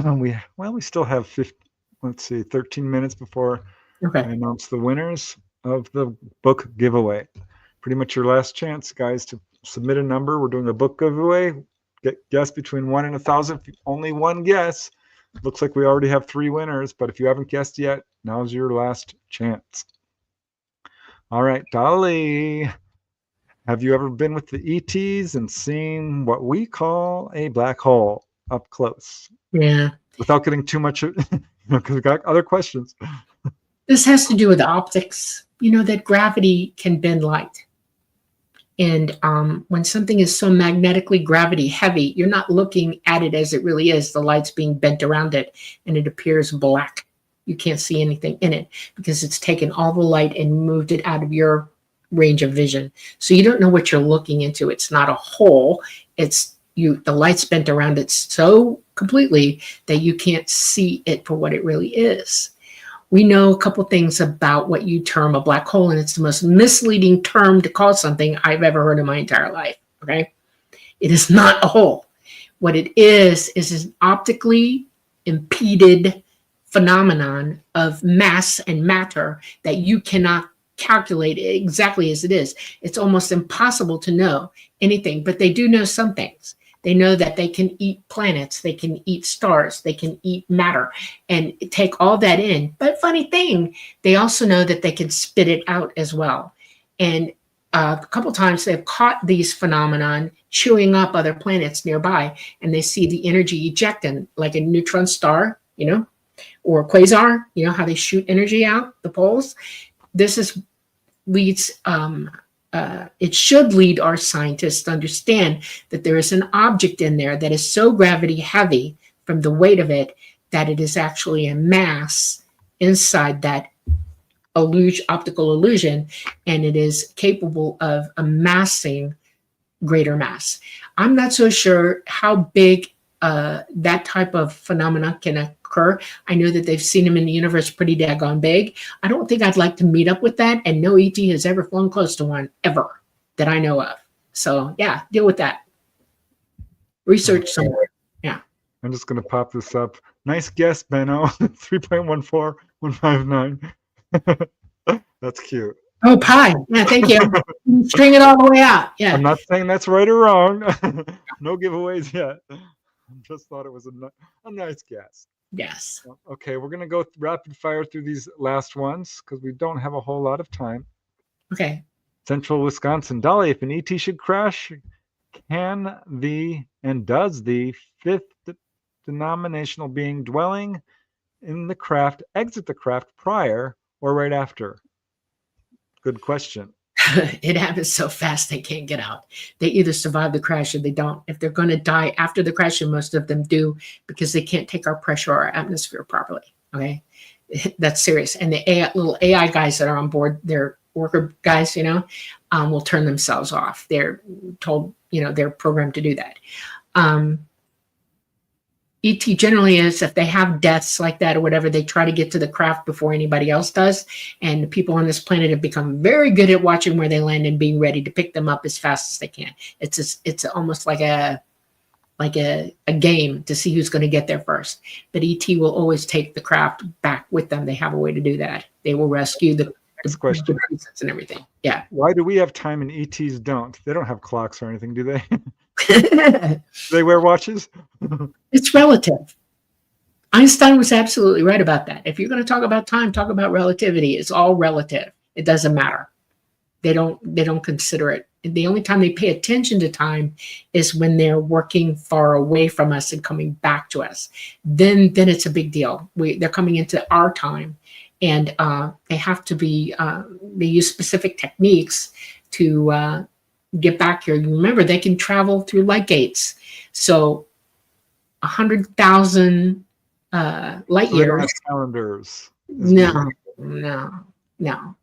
we still have 13 minutes before I announce the winners of the book giveaway. Pretty much your last chance, guys, to submit a number. We're doing a book giveaway. Guess between 1 and 1,000. Only one guess. Looks like we already have 3 winners, but if you haven't guessed yet, now's your last chance. All right, Dolly. Have you ever been with the ETs and seen what we call a black hole up close?
Yeah.
Without getting too much, because we got other questions.
This has to do with optics. You know that gravity can bend light. And when something is so magnetically gravity heavy, you're not looking at it as it really is. The light's being bent around it, and it appears black. You can't see anything in it because it's taken all the light and moved it out of your range of vision. So you don't know what you're looking into. It's not a hole. The light's bent around it so completely that you can't see it for what it really is. We know a couple things about what you term a black hole, and it's the most misleading term to call something I've ever heard in my entire life. Okay. It is not a hole. What it is an optically impeded phenomenon of mass and matter that you cannot calculate exactly as it is. It's almost impossible to know anything, but they do know some things. They know that they can eat planets, they can eat stars, they can eat matter and take all that in. But funny thing, they also know that they can spit it out as well. And a couple times they've caught these phenomenon chewing up other planets nearby, and they see the energy ejecting, like a neutron star, or a quasar, how they shoot energy out the poles. It should lead our scientists to understand that there is an object in there that is so gravity heavy from the weight of it that it is actually a mass inside that optical illusion, and it is capable of amassing greater mass. I'm not so sure how big that type of phenomena can occur. I know that they've seen them in the universe pretty daggone big. I don't think I'd like to meet up with that, and no ET has ever flown close to one, ever, that I know of. So yeah, deal with that. Research somewhere. Yeah.
I'm just going to pop this up. Nice guess, Benno. 3.14159. That's cute.
Oh, pie. Yeah, thank you. String it all the way out. Yeah.
I'm not saying that's right or wrong. No giveaways yet. I just thought it was a nice guess.
Yes.
Okay, we're going to go rapid fire through these last ones because we don't have a whole lot of time.
Okay.
Central Wisconsin. Dolly, if an ET should crash, does the fifth denominational being dwelling in the craft exit the craft prior or right after? Good question.
It happens so fast they can't get out. They either survive the crash or they don't. If they're going to die after the crash, and most of them do, because they can't take our pressure or our atmosphere properly. Okay, that's serious. And the little AI guys that are on board, they're worker guys, will turn themselves off. They're told, they're programmed to do that. ET generally is, if they have deaths like that or whatever, they try to get to the craft before anybody else does. And the people on this planet have become very good at watching where they land and being ready to pick them up as fast as they can. It's almost like a game to see who's going to get there first. But ET will always take the craft back with them. They have a way to do that. They will rescue the
question
and everything. Yeah.
Why do we have time and ETs don't? They don't have clocks or anything, do they? Do they wear watches?
It's relative. Einstein was absolutely right about that. If you're going to talk about time, talk about relativity. It's all relative. It doesn't matter. They don't consider it. The only time they pay attention to time is when they're working far away from us and coming back to us. Then it's a big deal. They're coming into our time, and they have to be. They use specific techniques to get back here. Remember, they can travel through light gates. So 100,000 light years.
Calendars.
No.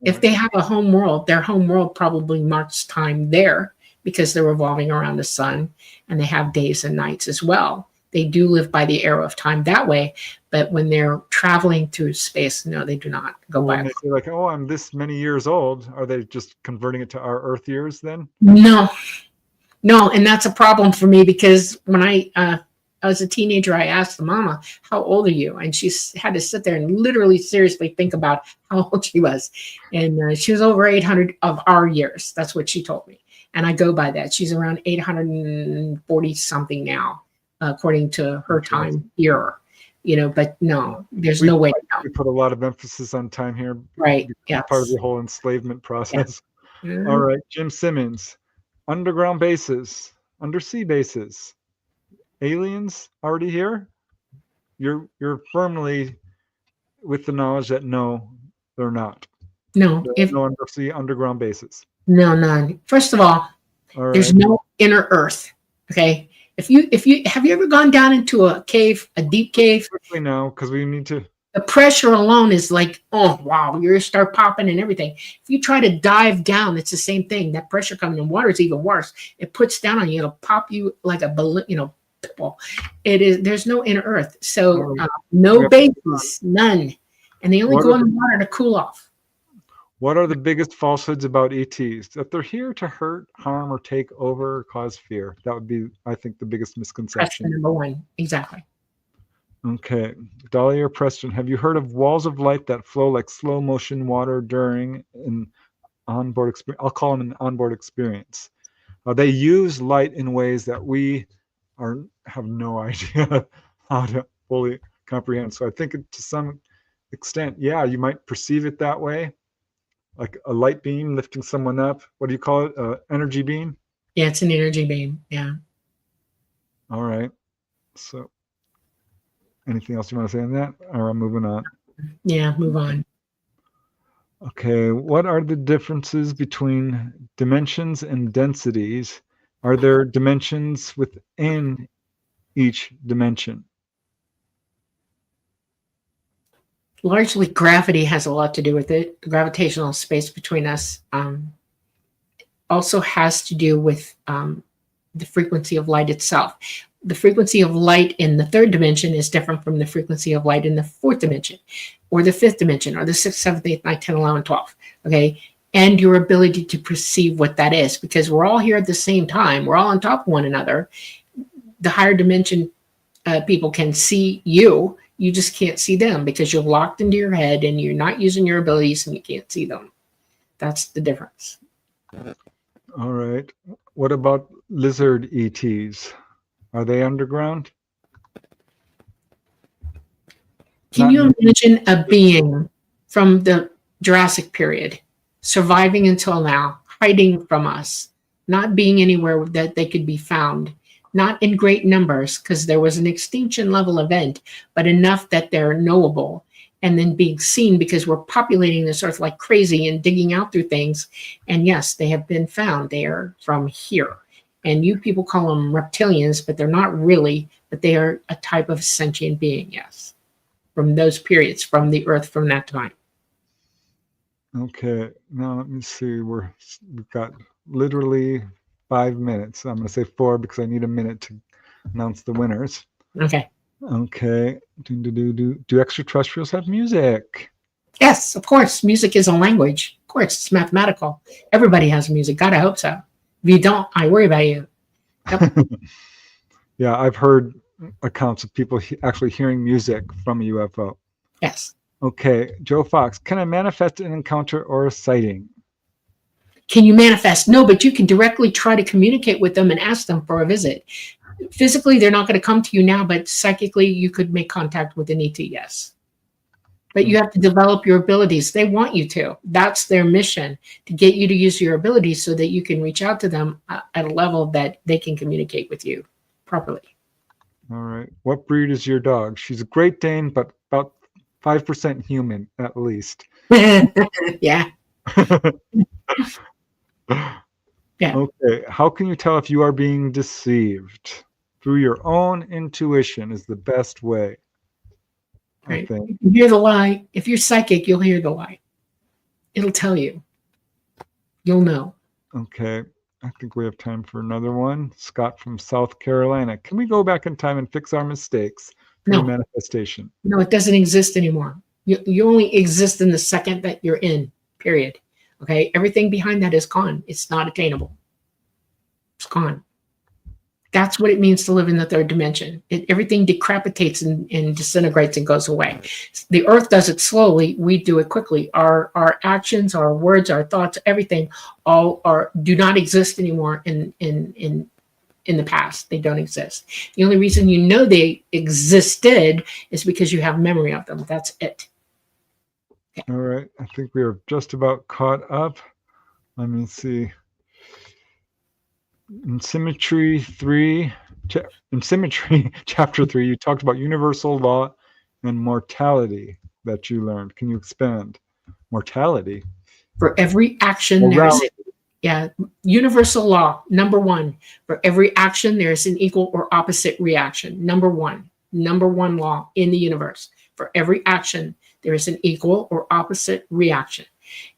If they have a home world, their home world probably marks time there because they're revolving around the sun, and they have days and nights as well. They do live by the arrow of time that way, but when they're traveling through space, no, they do not go by.
When they say like, oh, I'm this many years old, are they just converting it to our Earth years then?
No, and that's a problem for me because when I was a teenager, I asked the mama, how old are you? And she had to sit there and literally seriously think about how old she was. And she was over 800 of our years. That's what she told me. And I go by that. She's around 840 something now, according to her time here. But no, there's no way to know.
We put a lot of emphasis on time here.
Right. Yeah.
Part of the whole enslavement process.
Yeah. Mm-hmm.
All right. Jim Simmons, underground bases, undersea bases. Aliens already here? You're firmly with the knowledge that no, they're not.
No,
there's no undersea underground bases.
No, none. First of all, there's no inner Earth. Okay. If you have you ever gone down into a cave, a deep cave?
Especially now, because we need to.
The pressure alone is like, oh wow, you start popping and everything. If you try to dive down, it's the same thing. That pressure coming in water is even worse. It puts down on you. It'll pop you like a balloon. It is. There's no inner Earth, so no bases, none, and they only go in the water to cool off.
What are the biggest falsehoods about ETs? That they're here to hurt, harm, or take over, or cause fear. That would be, I think, the biggest misconception.
That's number one, exactly.
Okay, Dolly or Preston, have you heard of walls of light that flow like slow motion water during an onboard experience? I'll call them an onboard experience. They use light in ways that we have no idea how to fully comprehend. So I think to some extent, yeah, you might perceive it that way, like a light beam lifting someone up. What do you call it? Energy beam?
Yeah, it's an energy beam. Yeah.
All right. So anything else you want to say on that? Or I'm moving on.
Yeah, move on.
Okay. What are the differences between dimensions and densities? Are there dimensions within each dimension?
Largely, gravity has a lot to do with it. The gravitational space between us also has to do with the frequency of light itself. The frequency of light in the third dimension is different from the frequency of light in the fourth dimension, or the fifth dimension, or the 6th, 7th, 8th, 9th, 10th, 11th, 12th. Okay. And your ability to perceive what that is, because we're all here at the same time. We're all on top of one another. The higher dimension people can see you. You just can't see them because you're locked into your head and you're not using your abilities and you can't see them. That's the difference.
All right. What about lizard ETs? Are they underground?
Can you imagine a being from the Jurassic period surviving until now, hiding from us, not being anywhere that they could be found, not in great numbers because there was an extinction level event, but enough that they're knowable and then being seen because we're populating this earth like crazy and digging out through things. And yes, they have been found. They are from here. And you people call them reptilians, but they're not really, but they are a type of sentient being, yes, from those periods, from the earth, from that time.
Okay, now let me see. We've got literally 5 minutes. I'm going to say 4 because I need a minute to announce the winners.
Okay.
Okay. Do extraterrestrials have music?
Yes, of course. Music is a language. Of course, it's mathematical. Everybody has music. God, I hope so. If you don't, I worry about you. Yep.
Yeah, I've heard accounts of people actually hearing music from a UFO.
Yes.
Okay, Joe Fox, can I manifest an encounter or a sighting?
Can you manifest? No, but you can directly try to communicate with them and ask them for a visit. Physically, they're not going to come to you now, but psychically, you could make contact with an ET, yes. But you have to develop your abilities. They want you to. That's their mission, to get you to use your abilities so that you can reach out to them at a level that they can communicate with you properly.
All right. What breed is your dog? She's a Great Dane, but about 5% human, at least.
Yeah. Yeah.
Okay. How can you tell if you are being deceived? Through your own intuition is the best way.
Right.
I think.
You hear the lie. If you're psychic, you'll hear the lie. It'll tell you. You'll know.
Okay. I think we have time for another one. Scott from South Carolina. Can we go back in time and fix our mistakes through
No.
manifestation?
No, it doesn't exist anymore. You only exist in the second that you're in, period. Okay? Everything behind that is gone. It's not attainable. It's gone. That's what it means to live in the third dimension. Everything decapitates and disintegrates and goes away. The earth does it slowly. We do it quickly. Our actions, our words, our thoughts, everything all do not exist anymore in the past. They don't exist. The only reason you know they existed is because you have memory of them. That's it. Okay.
All right. I think we are just about caught up. Let me see. In Symmetry 3, in Symmetry Chapter 3, you talked about universal law and mortality that you learned. Can you expand? Mortality?
For every action, there's universal law. Number one, for every action, there's an equal or opposite reaction. Number one law in the universe. For every action, there is an equal or opposite reaction.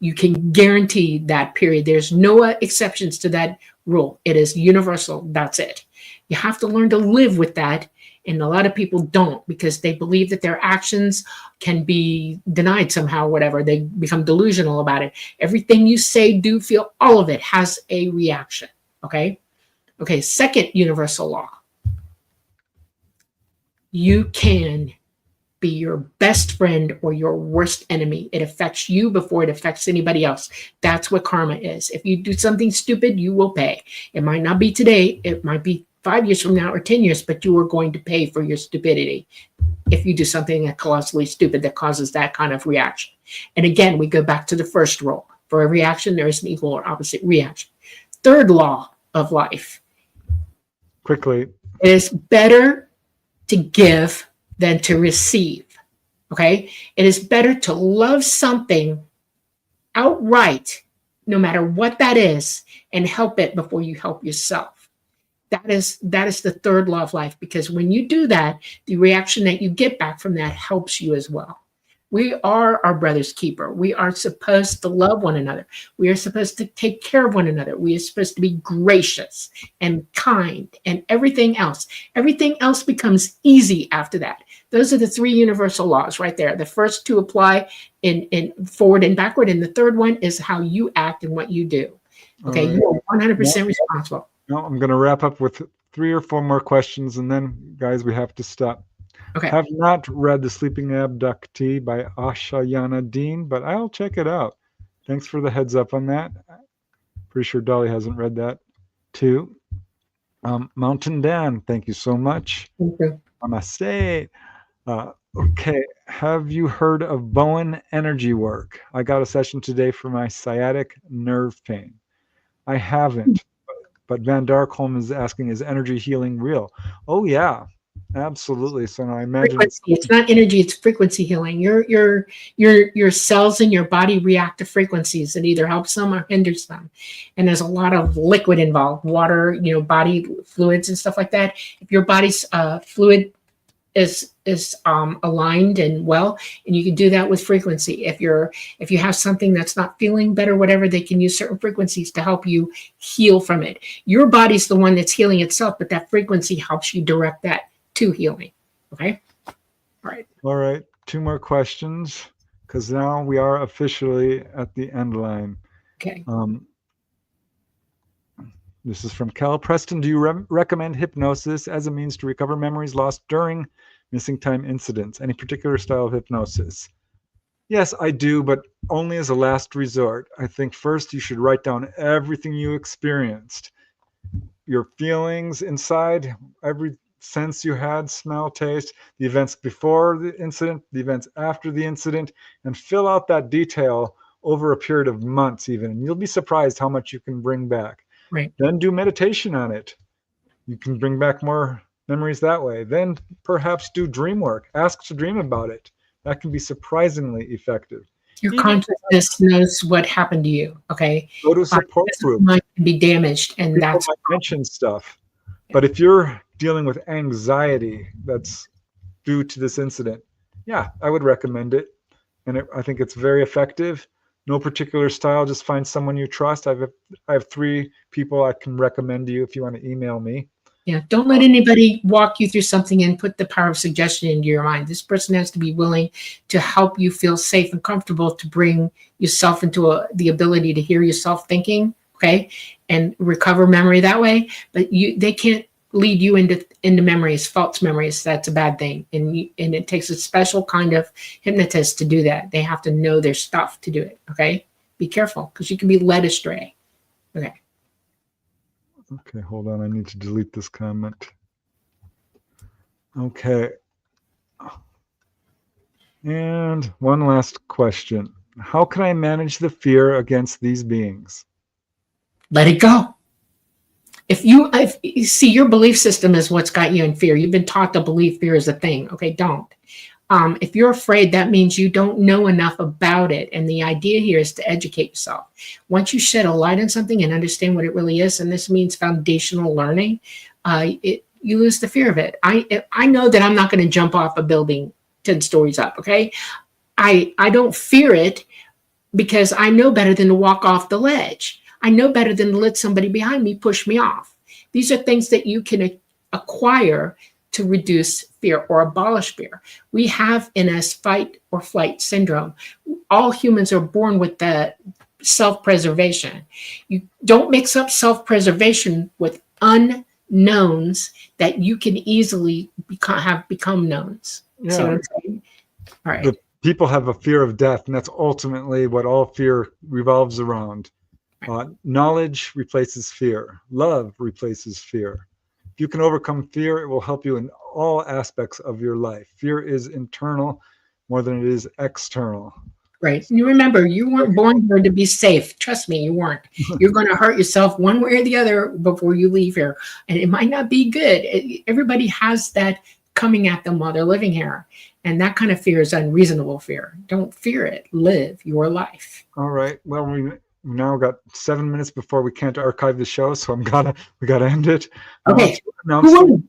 You can guarantee that, period. There's no exceptions to that rule. It is universal. That's it. You have to learn to live with that. And a lot of people don't, because they believe that their actions can be denied somehow, whatever. They become delusional about it. Everything you say, do, feel, all of it has a reaction. Okay? Okay, second universal law. You can be your best friend or your worst enemy. It affects you before it affects anybody else. That's what karma is. If you do something stupid, you will pay. It might not be today. It might be 5 years from now or 10 years, but you are going to pay for your stupidity if you do something that colossally stupid that causes that kind of reaction. And again, we go back to the first rule. For every action, there is an equal or opposite reaction. Third law of life.
Quickly.
It is better to give than to receive. Okay? It is better to love something outright, no matter what that is, and help it before you help yourself. That is the third law of life, because when you do that, the reaction that you get back from that helps you as well. We are our brother's keeper. We are supposed to love one another. We are supposed to take care of one another. We are supposed to be gracious and kind and everything else. Everything else becomes easy after that. Those are the three universal laws right there. The first two apply in forward and backward, and the third one is how you act and what you do. Okay, you are 100% responsible.
No, I'm going to wrap up with 3 or 4 more questions, and then, guys, we have to stop.
Okay.
Have not read The Sleeping Abductee by Ashayana Dean, but I'll check it out. Thanks for the heads up on that. Pretty sure Dolly hasn't read that too. Mountain Dan, thank you so much.
Thank you.
Namaste. Okay, have you heard of Bowen energy work? I got a session today for my sciatic nerve pain. I haven't. But Van Darkholm is asking, is energy healing real? Oh yeah, absolutely. So now I imagine
It's not energy, it's frequency healing. Your cells in your body react to frequencies. It either helps them or hinders them. And there's a lot of liquid involved, water, body fluids and stuff like that. If your body's fluid is aligned and well, and you can do that with frequency. If you have something that's not feeling better, whatever, they can use certain frequencies to help you heal from it. Your body's the one that's healing itself, but that frequency helps you direct that to healing. Okay.
All right. 2 more questions, because now we are officially at the end line.
Okay.
This is from Cal. Preston, do you recommend hypnosis as a means to recover memories lost during missing time incidents? Any particular style of hypnosis? Yes, I do, but only as a last resort. I think first you should write down everything you experienced, your feelings inside, every sense you had, smell, taste, the events before the incident, the events after the incident, and fill out that detail over a period of months even. And you'll be surprised how much you can bring back.
Right.
Then do meditation on it. You can bring back more memories that way. Then perhaps do dream work. Ask to dream about it. That can be surprisingly effective.
Your consciousness knows what happened to you. Okay.
Go to a support group.
Might be damaged, and
People
that's
might mention stuff. But if you're dealing with anxiety that's due to this incident, yeah, I would recommend it. And I think it's very effective. No particular style. Just find someone you trust. I have 3 people I can recommend to you if you want to email me.
Yeah, don't let anybody walk you through something and put the power of suggestion into your mind. This person has to be willing to help you feel safe and comfortable, to bring yourself into the ability to hear yourself thinking, okay, and recover memory that way. But they can't lead you into memories, false memories. That's a bad thing. And it takes a special kind of hypnotist to do that. They have to know their stuff to do it, okay? Be careful, because you can be led astray. Okay.
Okay, hold on. I need to delete this comment. Okay. And one last question. How can I manage the fear against these beings?
Let it go. If you see, your belief system is what's got you in fear. You've been taught to believe fear is a thing. Okay, don't. If you're afraid, that means you don't know enough about it. And the idea here is to educate yourself. Once you shed a light on something and understand what it really is, and this means foundational learning, you lose the fear of it. I know that I'm not going to jump off a building 10 stories up, okay? I don't fear it because I know better than to walk off the ledge. I know better than to let somebody behind me push me off. These are things that you can acquire to reduce fear or abolish fear. We have in us fight or flight syndrome. All humans are born with the self-preservation. You don't mix up self-preservation with unknowns that you can easily have become knowns.
Yeah.
See what I'm saying? All right.
People have a fear of death, and that's ultimately what all fear revolves around. Knowledge replaces fear. Love replaces fear. If you can overcome fear, it will help you in all aspects of your life. Fear is internal more than it is external.
Right. And you remember, you weren't born here to be safe. Trust me, you weren't. You're going to hurt yourself one way or the other before you leave here. And it might not be good. Everybody has that coming at them while they're living here. And that kind of fear is unreasonable fear. Don't fear it. Live your life.
All right. Well, we now got 7 minutes before we can't archive the show, so we gotta end it.
Okay.
Who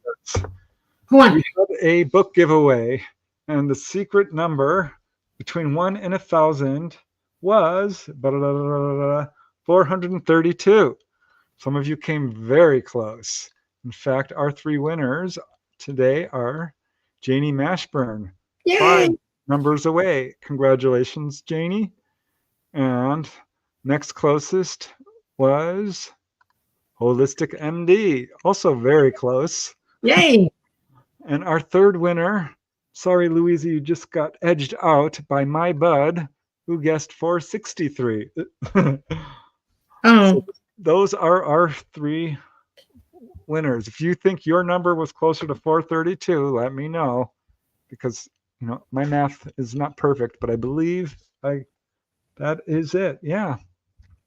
won?
We had a book giveaway, and the secret number between 1 and 1,000 was 432. Some of you came very close. In fact, our 3 winners today are Janie Mashburn.
Yay!
5 numbers away. Congratulations, Janie. And next closest was Holistic MD, also very close.
Yay!
And our 3rd winner, sorry, Louisa, you just got edged out by my bud, who guessed 463. So those are our 3 winners. If you think your number was closer to 432, let me know, because my math is not perfect, but I believe that is it. Yeah.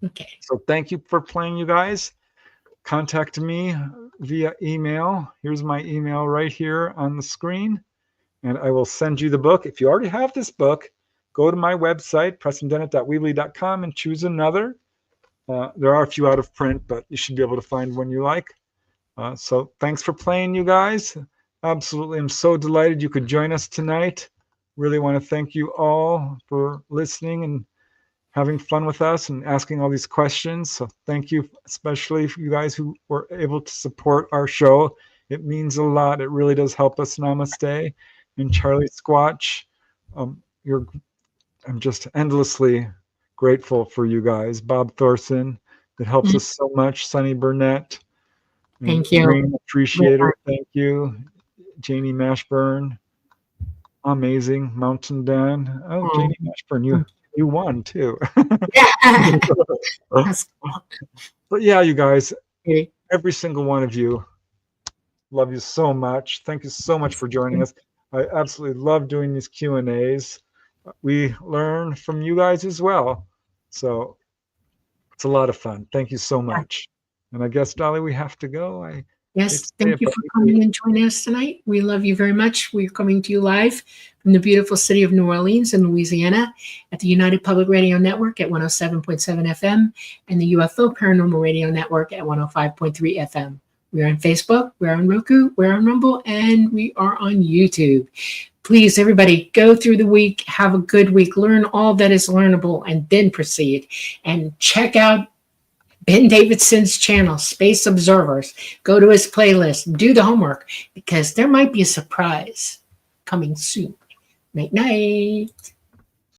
Okay.
So thank you for playing, you guys. Contact me via email. Here's my email right here on the screen, and I will send you the book. If you already have this book, go to my website, prestondennett.weebly.com, and choose another. There are a few out of print, but you should be able to find one you like. So thanks for playing, you guys. Absolutely. I'm so delighted you could join us tonight. Really want to thank you all for listening and having fun with us and asking all these questions. So thank you, especially for you guys who were able to support our show. It means a lot. It really does help us. Namaste. And Charlie Squatch, I'm just endlessly grateful for you guys. Bob Thorson, that helps us so much. Sonny Burnett, and
Thank you.
Green Appreciator, thank you. Janie Mashburn, amazing. Mountain Dan. Oh, Janie Mashburn, you won too.
That's
But yeah, you guys, every single one of you, love you so much. Thank you so much for joining us. I absolutely love doing these Q&As. We learn from you guys as well. So it's a lot of fun. Thank you so much. And I guess, Dolly, we have to go.
Yes, thank you for coming and joining us tonight. We love you very much. We're coming to you live from the beautiful city of New Orleans in Louisiana at the United Public Radio Network at 107.7 FM and the UFO Paranormal Radio Network at 105.3 FM. We're on Facebook, we're on Roku, we're on Rumble, and we are on YouTube. Please, everybody, go through the week, have a good week, learn all that is learnable, and then proceed. And check out Ben Davidson's channel, Space Observers. Go to his playlist, do the homework, because there might be a surprise coming soon. Night, night.